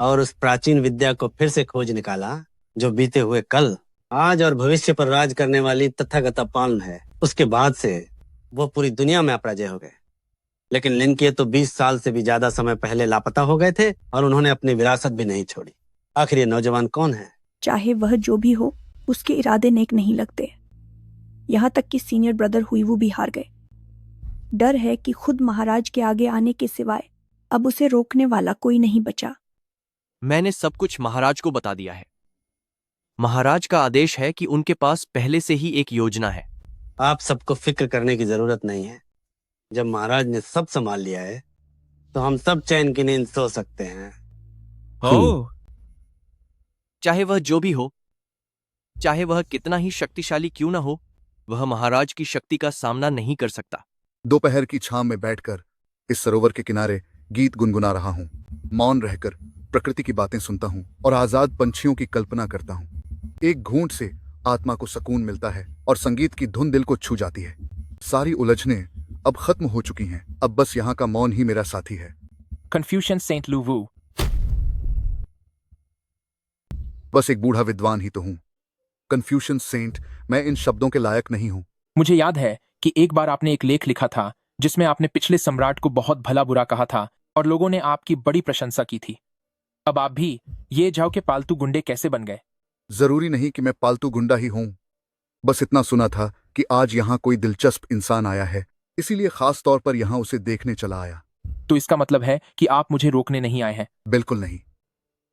और उस प्राचीन विद्या को फिर से खोज निकाला जो बीते हुए कल, आज और भविष्य पर राज करने वाली तथागत पालन है। उसके बाद से वो पूरी दुनिया में अपराजय हो गए। लेकिन लिनके तो 20 साल से भी ज्यादा समय पहले लापता हो गए थे और उन्होंने अपनी विरासत भी नहीं छोड़ी। आखिर ये नौजवान कौन है? चाहे वह जो भी हो, उसके इरादे नेक नहीं लगते। यहाँ तक कि सीनियर ब्रदर हुईवू भी हार गए। डर है कि खुद महाराज के आगे आने के सिवाय अब उसे रोकने वाला कोई नहीं बचा। मैंने सब कुछ महाराज को बता दिया है। महाराज का आदेश है कि उनके पास पहले से ही एक योजना है। आप सबको फिक्र करने की जरूरत नहीं है। जब महाराज ने सब संभाल लिया है तो हम सब चैन की नींद सो सकते हैं। चाहे वह जो भी हो, चाहे वह कितना ही शक्तिशाली क्यों ना हो, वह महाराज की शक्ति का सामना नहीं कर सकता। दोपहर की छांव में बैठकर इस सरोवर के किनारे गीत गुनगुना रहा हूँ। मौन रहकर प्रकृति की बातें सुनता हूँ और आजाद पंछियों की कल्पना करता हूँ। एक घूंट से आत्मा को सुकून मिलता है और संगीत की धुन दिल को छू जाती है। सारी उलझनें अब खत्म हो चुकी हैं। अब बस यहाँ का मौन ही मेरा साथी है। कन्फ्यूशियस सेंट लुवू। बस एक बूढ़ा विद्वान ही तो हूँ। कन्फ्यूशियस सेंट, मैं इन शब्दों के लायक नहीं हूँ। मुझे याद है कि एक बार आपने एक लेख लिखा था जिसमें आपने पिछले सम्राट को बहुत भला बुरा कहा था और लोगों ने आपकी बड़ी प्रशंसा की थी। अब आप भी ये जाओ के पालतू गुंडे कैसे बन गए? जरूरी नहीं कि मैं पालतू गुंडा ही हूं। बस इतना सुना था कि आज यहाँ कोई दिलचस्प इंसान आया है, इसीलिए खास तौर पर यहाँ उसे देखने चला आया। तो इसका मतलब है कि आप मुझे रोकने नहीं आए हैं? बिल्कुल नहीं।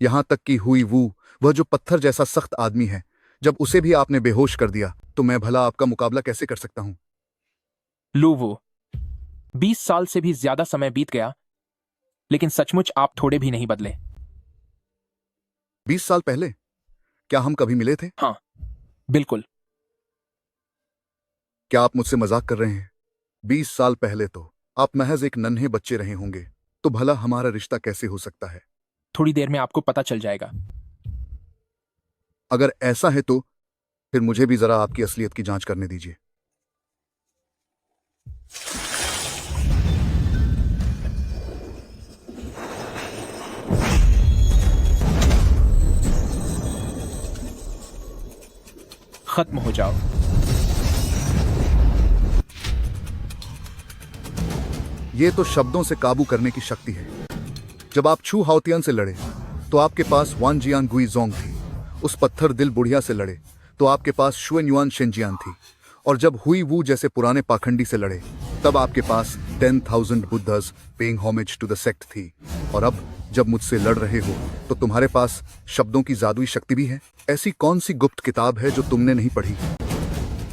यहाँ तक कि हुई वह जो पत्थर जैसा सख्त आदमी है, जब उसे भी आपने बेहोश कर दिया तो मैं भला आपका मुकाबला कैसे कर सकता हूं? लुवू, 20 साल से भी ज्यादा समय बीत गया, लेकिन सचमुच आप थोड़े भी नहीं बदले। 20 साल पहले क्या हम कभी मिले थे? हाँ, बिल्कुल। क्या आप मुझसे मजाक कर रहे हैं? 20 साल पहले तो आप महज एक नन्हे बच्चे रहे होंगे, तो भला हमारा रिश्ता कैसे हो सकता है? थोड़ी देर में आपको पता चल जाएगा। अगर ऐसा है तो फिर मुझे भी जरा आपकी असलियत की जांच करने दीजिए। खत्म हो जाओ। ये तो शब्दों से काबू करने की शक्ति है। जब आप छू हाउतियन से लड़े तो आपके पास वान जियान गुई जोंग थी। उस पत्थर दिल बुढ़िया से लड़े तो आपके पास शुएन युआन शेंजियान थी। और जब हुई वू जैसे पुराने पाखंडी से लड़े तब आपके पास 10,000 Buddhas paying homage to the sect थी। और अब जब मुझसे लड़ रहे हो तो तुम्हारे पास शब्दों की जादुई शक्ति भी है। ऐसी कौन सी गुप्त किताब है जो तुमने नहीं पढ़ी?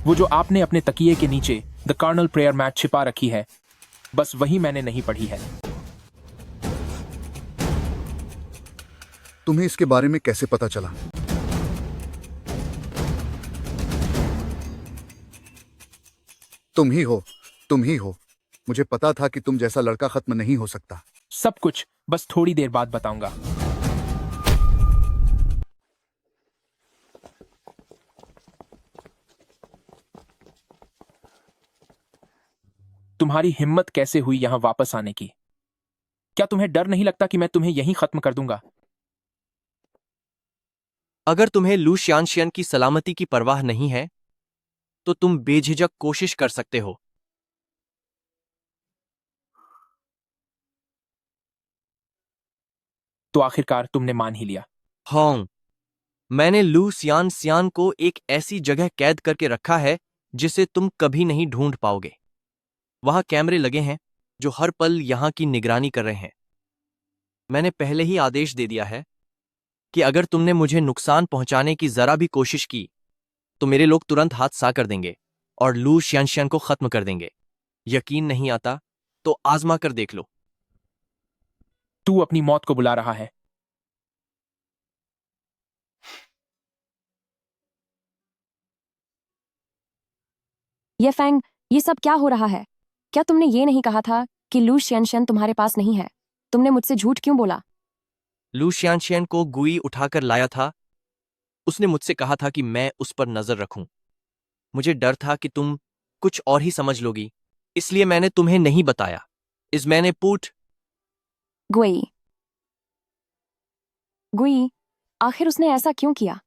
वो जो आपने अपने तकिए के नीचे द कार्नल प्रेयर मैट छिपा रखी है, बस वही मैंने नहीं पढ़ी है। तुम्हें इसके बारे में कैसे पता चला? तुम ही हो। मुझे पता था कि तुम जैसा लड़का खत्म नहीं हो सकता। सब कुछ बस थोड़ी देर बाद बताऊंगा। तुम्हारी हिम्मत कैसे हुई यहां वापस आने की? क्या तुम्हें डर नहीं लगता कि मैं तुम्हें यहीं खत्म कर दूंगा? अगर तुम्हें लू शियानशियन की सलामती की परवाह नहीं है तो तुम बेझिझक कोशिश कर सकते हो। तो आखिरकार तुमने मान ही लिया। हाँ, मैंने लू सियान को एक ऐसी जगह कैद करके रखा है जिसे तुम कभी नहीं ढूंढ पाओगे। वहां कैमरे लगे हैं जो हर पल यहां की निगरानी कर रहे हैं। मैंने पहले ही आदेश दे दिया है कि अगर तुमने मुझे नुकसान पहुंचाने की जरा भी कोशिश की तो मेरे लोग तुरंत हाथ सा कर देंगे और लू शियानशियन को खत्म कर देंगे। यकीन नहीं आता तो आजमा कर देख लो। तू अपनी मौत को बुला रहा है। ये फैंग, ये सब क्या हो रहा है? क्या तुमने ये नहीं कहा था कि लू शियानशियन तुम्हारे पास नहीं है? तुमने मुझसे झूठ क्यों बोला? लू शियानशियन को गुई उठाकर लाया था। उसने मुझसे कहा था कि मैं उस पर नजर रखूं। मुझे डर था कि तुम कुछ और ही समझ लोगी, इसलिए मैंने तुम्हें नहीं बताया। इस मैंने पूट गुई, आखिर उसने ऐसा क्यों किया?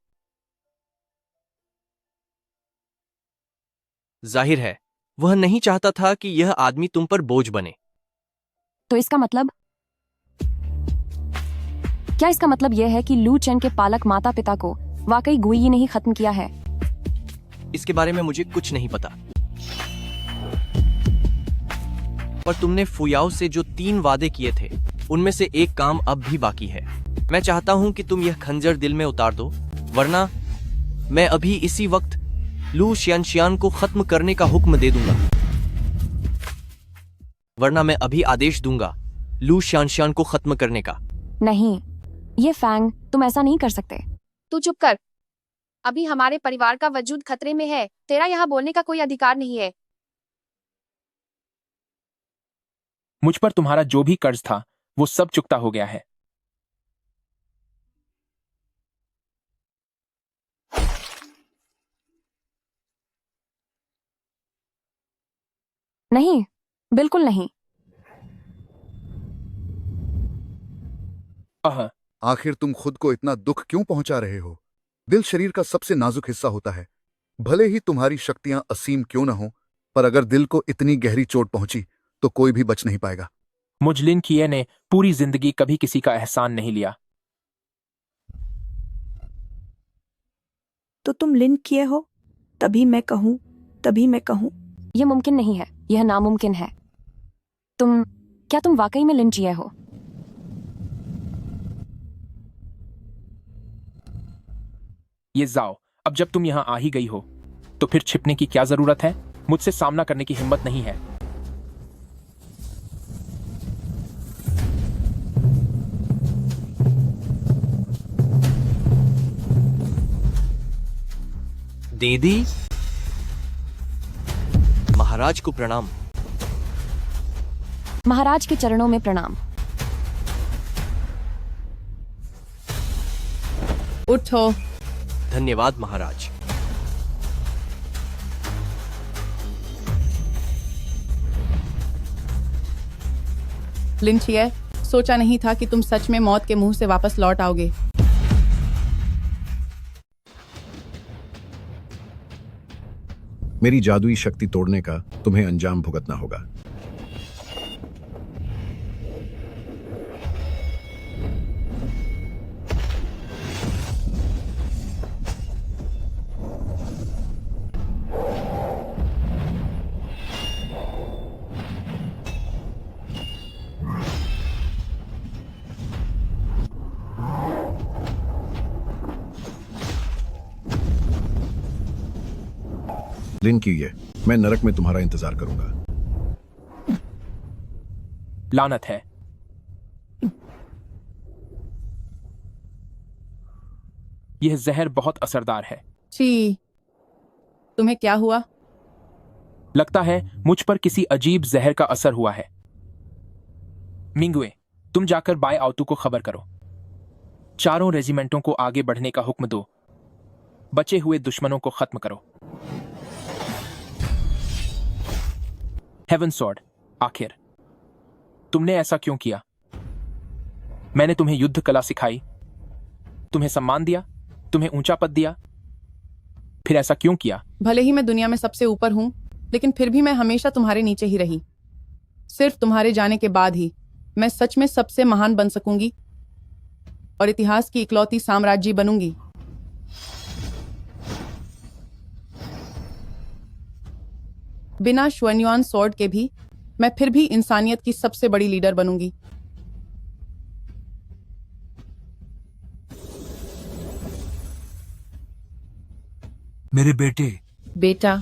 जाहिर है वह नहीं चाहता था कि यह आदमी तुम पर बोझ बने। तो इसका मतलब क्या? इसका मतलब यह है कि लू चेन के पालक माता पिता को वाकई गुई ने ही खत्म किया है? इसके बारे में मुझे कुछ नहीं पता, पर तुमने फुयाओ से जो 3 वादे किए थे उनमें से एक काम अब भी बाकी है। मैं चाहता हूं कि तुम यह खंजर दिल में उतार दो, वरना मैं अभी इसी वक्त लू शियानशियन को खत्म करने का हुक्म दे दूंगा। वरना मैं अभी आदेश दूंगा लू शियानशियन को खत्म करने का। नहीं, ये फैंग, तुम ऐसा नहीं कर सकते। तू चुप कर। अभी हमारे परिवार का वजूद खतरे में है। तेरा यहाँ बोलने का कोई अधिकार नहीं है। मुझ पर तुम्हारा जो भी कर्ज था वो सब चुकता हो गया है। नहीं, बिल्कुल नहीं। आखिर तुम खुद को इतना दुख क्यों पहुंचा रहे हो? दिल शरीर का सबसे नाजुक हिस्सा होता है। भले ही तुम्हारी शक्तियां असीम क्यों न हो, पर अगर दिल को इतनी गहरी चोट पहुंची तो कोई भी बच नहीं पाएगा। मुझ लिन किए ने पूरी जिंदगी कभी किसी का एहसान नहीं लिया। तो तुम लिन किए हो, तभी मैं कहूं। यह मुमकिन नहीं है, यह नामुमकिन है। क्या तुम वाकई में लिन जिए हो? ये जाओ, अब जब तुम यहां आ ही गई हो तो फिर छिपने की क्या जरूरत है? मुझसे सामना करने की हिम्मत नहीं है। दीदी, महाराज को प्रणाम। महाराज के चरणों में प्रणाम। उठो। धन्यवाद महाराज। लिन चिए, सोचा नहीं था कि तुम सच में मौत के मुंह से वापस लौट आओगे। मेरी जादुई शक्ति तोड़ने का तुम्हें अंजाम भुगतना होगा। लिन की ये, मैं नरक में तुम्हारा इंतजार करूंगा। लानत है। यह जहर बहुत असरदार है। छी, तुम्हें क्या हुआ? लगता है मुझ पर किसी अजीब जहर का असर हुआ है। मिंगुए, तुम जाकर बाय आउतू को खबर करो। चारों रेजिमेंटों को आगे बढ़ने का हुक्म दो। बचे हुए दुश्मनों को खत्म करो। हेवन सॉर्ड, आखिर तुमने ऐसा क्यों किया? मैंने तुम्हें युद्ध कला सिखाई, तुम्हें सम्मान दिया, तुम्हें ऊंचा पद दिया, फिर ऐसा क्यों किया? भले ही मैं दुनिया में सबसे ऊपर हूं, लेकिन फिर भी मैं हमेशा तुम्हारे नीचे ही रही। सिर्फ तुम्हारे जाने के बाद ही मैं सच में सबसे महान बन सकूंगी और इतिहास की इकलौती साम्राज्य बनूंगी। बिना श्वन्युआन सॉर्ड के भी मैं फिर भी इंसानियत की सबसे बड़ी लीडर बनूंगी। मेरे बेटे। बेटा।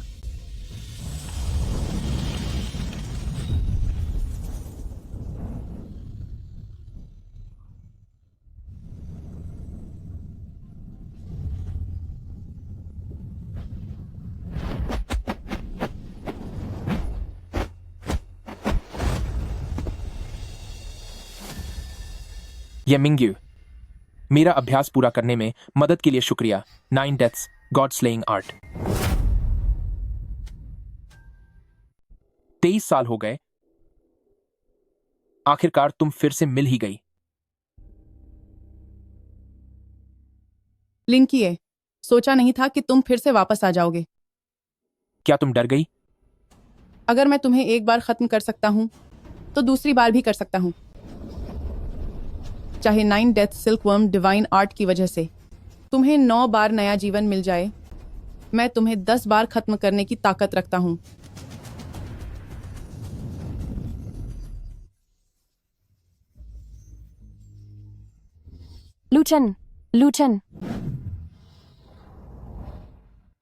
ये मिंग्यू, मेरा अभ्यास पूरा करने में मदद के लिए शुक्रिया। 9 डेथ्स, गॉड स्लेइंग आर्ट। 23 साल हो गए, आखिरकार तुम फिर से मिल ही गई। लिंकिए, सोचा नहीं था कि तुम फिर से वापस आ जाओगे। क्या तुम डर गई? अगर मैं तुम्हें एक बार खत्म कर सकता हूं तो दूसरी बार भी कर सकता हूं, चाहे 9 डेथ सिल्कवर्म डिवाइन आर्ट की वजह से तुम्हें 9 बार नया जीवन मिल जाए, मैं तुम्हें 10 बार खत्म करने की ताकत रखता हूं। लूचन, लूचन।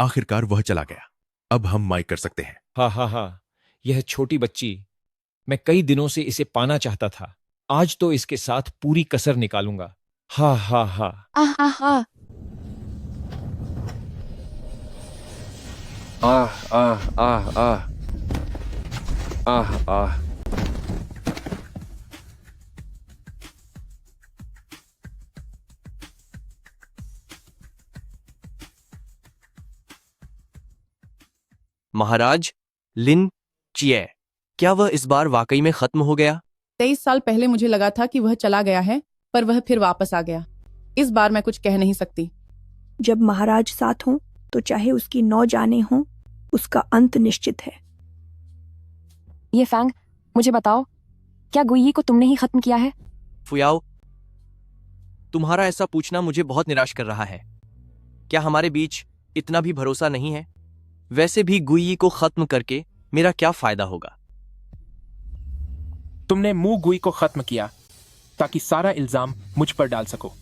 आखिरकार वह चला गया। अब हम माइक कर सकते हैं। हाँ हाँ हाँ, यह छोटी बच्ची, मैं कई दिनों से इसे पाना चाहता था। आज तो इसके साथ पूरी कसर निकालूंगा। हाँ हाँ हाँ। आह आह आह। आह आह आह आह आह आह। महाराज लिन चिए, क्या वह इस बार वाकई में खत्म हो गया? 23 साल पहले मुझे लगा था कि वह चला गया है, पर वह फिर वापस आ गया। इस बार मैं कुछ कह नहीं सकती। जब महाराज साथ हों तो चाहे उसकी 9 जानें हों, उसका अंत निश्चित है। ये फैंग, मुझे बताओ, क्या गुई को तुमने ही खत्म किया है? फुयाओ, तुम्हारा ऐसा पूछना मुझे बहुत निराश कर रहा है। क्या हमारे बीच इतना भी भरोसा नहीं है? वैसे भी गुई को खत्म करके मेरा क्या फायदा होगा? तुमने मू गुई को खत्म किया ताकि सारा इल्जाम मुझ पर डाल सको।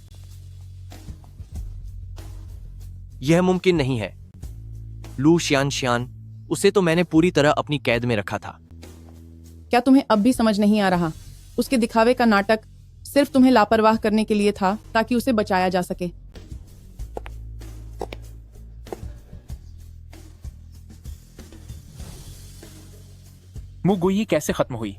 यह मुमकिन नहीं है। लू शियान, उसे तो मैंने पूरी तरह अपनी कैद में रखा था। क्या तुम्हें अब भी समझ नहीं आ रहा? उसके दिखावे का नाटक सिर्फ तुम्हें लापरवाह करने के लिए था ताकि उसे बचाया जा सके। मू गुई कैसे खत्म हुई?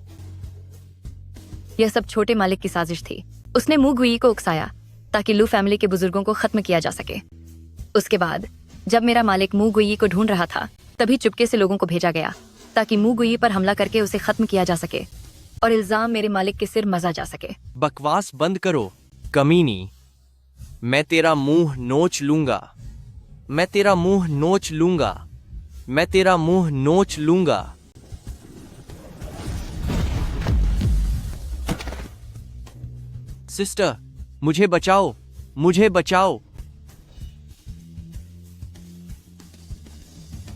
यह सब छोटे मालिक की साजिश थी। उसने मू गुई को उकसाया ताकि लू फैमिली के बुजुर्गों को खत्म किया जा सके। उसके बाद जब मेरा मालिक मू गुई को ढूंढ रहा था, तभी चुपके से लोगों को भेजा गया ताकि मू गुई पर हमला करके उसे खत्म किया जा सके और इल्जाम मेरे मालिक के सिर मजा जा सके। बकवास बंद करो, कमीनी। मैं तेरा मुंह नोच लूंगा। मैं तेरा मुंह नोच लूंगा। मैं तेरा मुंह नोच लूंगा। सिस्टर, मुझे बचाओ, मुझे बचाओ।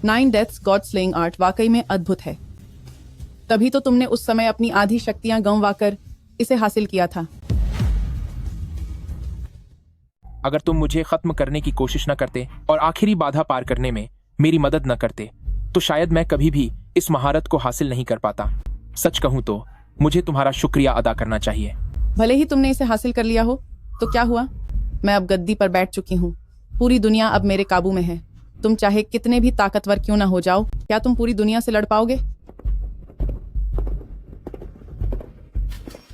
9 डेथ्स गॉड स्लेइंग आर्ट वाकई में अद्भुत है। तभी तो तुमने उस समय अपनी आधी शक्तियां गंवाकर इसे हासिल किया था। अगर तुम मुझे खत्म करने की कोशिश न करते और आखिरी बाधा पार करने में मेरी मदद न करते, तो शायद मैं कभी भी इस महारत को हासिल नहीं कर पाता। सच कहूं तो मुझे तुम्हारा शुक्रिया अदा करना चाहिए। भले ही तुमने इसे हासिल कर लिया हो, तो क्या हुआ? मैं अब गद्दी पर बैठ चुकी हूँ। पूरी दुनिया अब मेरे काबू में है। तुम चाहे कितने भी ताकतवर क्यों ना हो जाओ, क्या तुम पूरी दुनिया से लड़ पाओगे?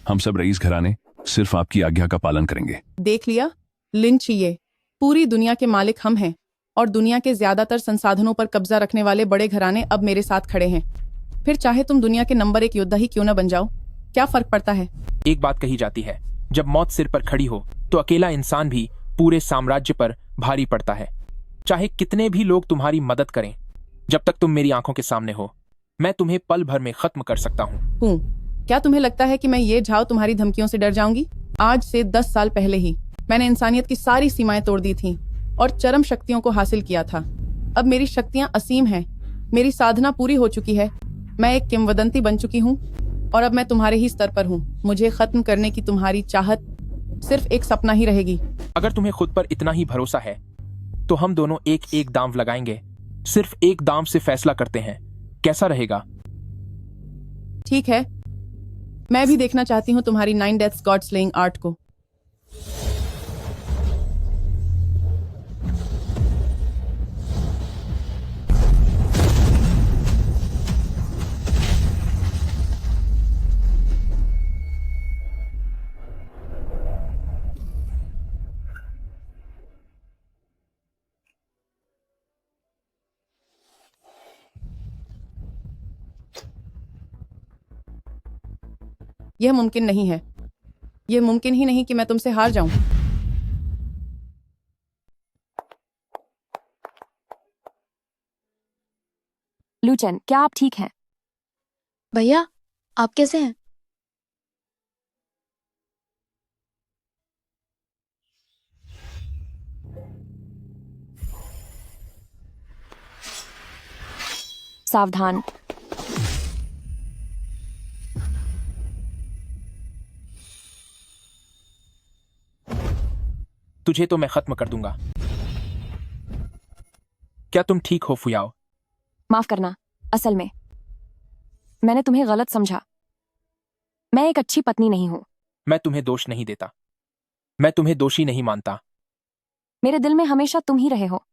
हम सब रईस घराने सिर्फ आपकी आज्ञा का पालन करेंगे। देख लिया लिन चिए, पूरी दुनिया के मालिक हम हैं और दुनिया के ज्यादातर संसाधनों पर कब्जा रखने वाले बड़े घराने अब मेरे साथ खड़े हैं। फिर चाहे तुम दुनिया के नंबर 1 योद्धा ही क्यों न बन जाओ, क्या फर्क पड़ता है? एक बात कही जाती है, जब मौत सिर पर खड़ी हो तो अकेला इंसान भी पूरे साम्राज्य पर भारी पड़ता है। चाहे कितने भी लोग तुम्हारी मदद करें, जब तक तुम मेरी आंखों के सामने हो, मैं तुम्हें पल भर में खत्म कर सकता हूँ। क्या तुम्हें लगता है कि मैं ये झाव तुम्हारी धमकियों से डर जाऊंगी? आज से 10 साल पहले ही मैंने इंसानियत की सारी सीमाएं तोड़ दी थी और चरम शक्तियों को हासिल किया था। अब मेरी शक्तियां असीम हैं, मेरी साधना पूरी हो चुकी है, मैं एक किंवदंती बन चुकी हूँ और अब मैं तुम्हारे ही स्तर पर हूँ। मुझे खत्म करने की तुम्हारी चाहत सिर्फ एक सपना ही रहेगी। अगर तुम्हें खुद पर इतना ही भरोसा है तो हम दोनों एक एक दांव लगाएंगे, सिर्फ एक दांव से फैसला करते हैं, कैसा रहेगा? ठीक है, मैं भी देखना चाहती हूँ तुम्हारी 9 डेथ्स गॉड स्लेइंग आर्ट को। यह मुमकिन नहीं है, यह मुमकिन ही नहीं कि मैं तुमसे हार जाऊं। लूचेन, क्या आप ठीक हैं? भैया, आप कैसे हैं? सावधान। तुझे तो मैं खत्म कर दूंगा। क्या तुम ठीक हो फुयाओ? माफ करना, असल में मैंने तुम्हें गलत समझा। मैं एक अच्छी पत्नी नहीं हूं। मैं तुम्हें दोष नहीं देता, मैं तुम्हें दोषी नहीं मानता। मेरे दिल में हमेशा तुम ही रहे हो,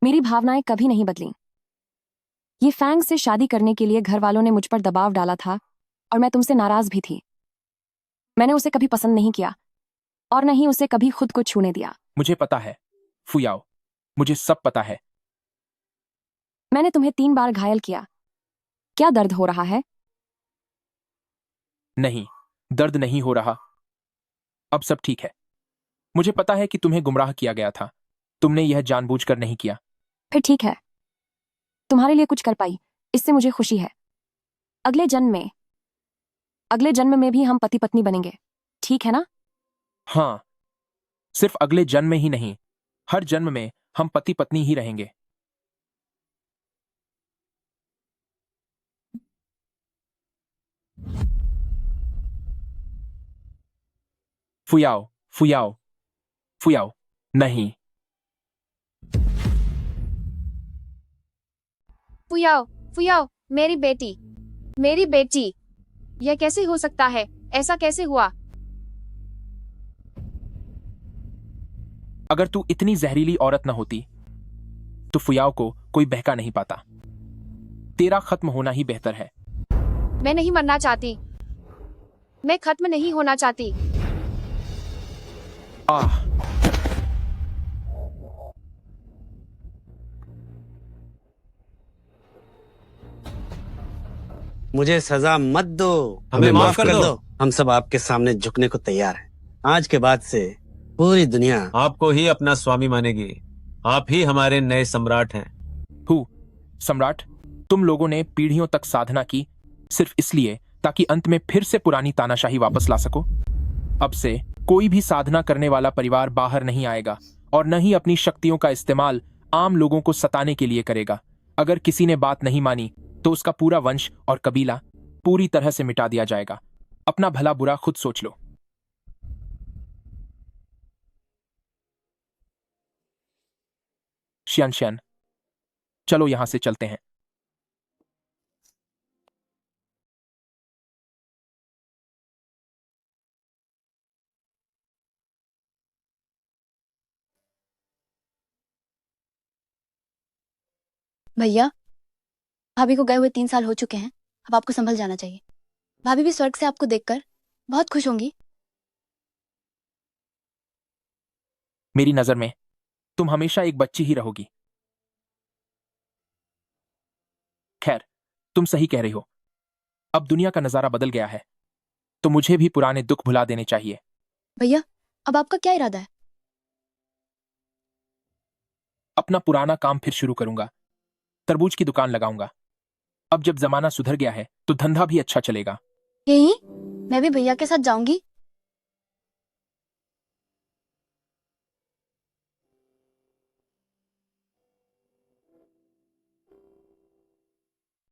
मेरी भावनाएं कभी नहीं बदली। ये फैंग से शादी करने के लिए घर वालों ने मुझ पर दबाव डाला था और मैं तुमसे नाराज भी थी। मैंने उसे कभी पसंद नहीं किया और न ही उसे कभी खुद को छूने दिया। मुझे पता है फुयाओ, मुझे सब पता है। मैंने तुम्हें 3 बार घायल किया। क्या दर्द हो रहा है? नहीं, दर्द नहीं हो रहा। अब सब ठीक है। मुझे पता है कि तुम्हें गुमराह किया गया था, तुमने यह जानबूझकर नहीं किया। फिर ठीक है, तुम्हारे लिए कुछ कर पाई, इससे मुझे खुशी है। अगले जन्म में भी हम पति पत्नी बनेंगे, ठीक है ना? हाँ, सिर्फ अगले जन्म में ही नहीं, हर जन्म में हम पति पत्नी ही रहेंगे। फुयाओ, फुयाओ, फुयाओ, नहीं। फुयाओ, फुयाओ, मेरी बेटी, यह कैसे हो सकता है? ऐसा कैसे हुआ? अगर तू इतनी जहरीली औरत न होती तो फुयाओ को कोई बहका नहीं पाता। तेरा खत्म होना ही बेहतर है। मैं नहीं मरना चाहती, मैं खत्म नहीं होना चाहती। आह, मुझे सजा मत दो, हमें माफ कर दो। हम सब आपके सामने झुकने को तैयार हैं। आज के बाद से पूरी दुनिया आपको ही अपना स्वामी मानेगी। आप ही हमारे नए सम्राट हैं। सम्राट, तुम लोगों ने पीढ़ियों तक साधना की सिर्फ इसलिए ताकि अंत में फिर से पुरानी तानाशाही वापस ला सको। अब से कोई भी साधना करने वाला परिवार बाहर नहीं आएगा और न ही अपनी शक्तियों का इस्तेमाल आम लोगों को सताने के लिए करेगा। अगर किसी ने बात नहीं मानी तो उसका पूरा वंश और कबीला पूरी तरह से मिटा दिया जाएगा। अपना भला बुरा खुद सोच लो। श्यान, चलो यहां से चलते हैं। भैया, भाभी को गए हुए 3 साल हो चुके हैं, अब आपको संभल जाना चाहिए। भाभी भी स्वर्ग से आपको देखकर बहुत खुश होंगी। मेरी नजर में तुम हमेशा एक बच्ची ही रहोगी। खैर, तुम सही कह रही हो, अब दुनिया का नजारा बदल गया है, तो मुझे भी पुराने दुख भुला देने चाहिए। भैया अब आपका क्या इरादा है? अपना पुराना काम फिर शुरू करूंगा, तरबूज की दुकान लगाऊंगा। अब जब जमाना सुधर गया है तो धंधा भी अच्छा चलेगा। यही मैं भी भैया के साथ जाऊंगी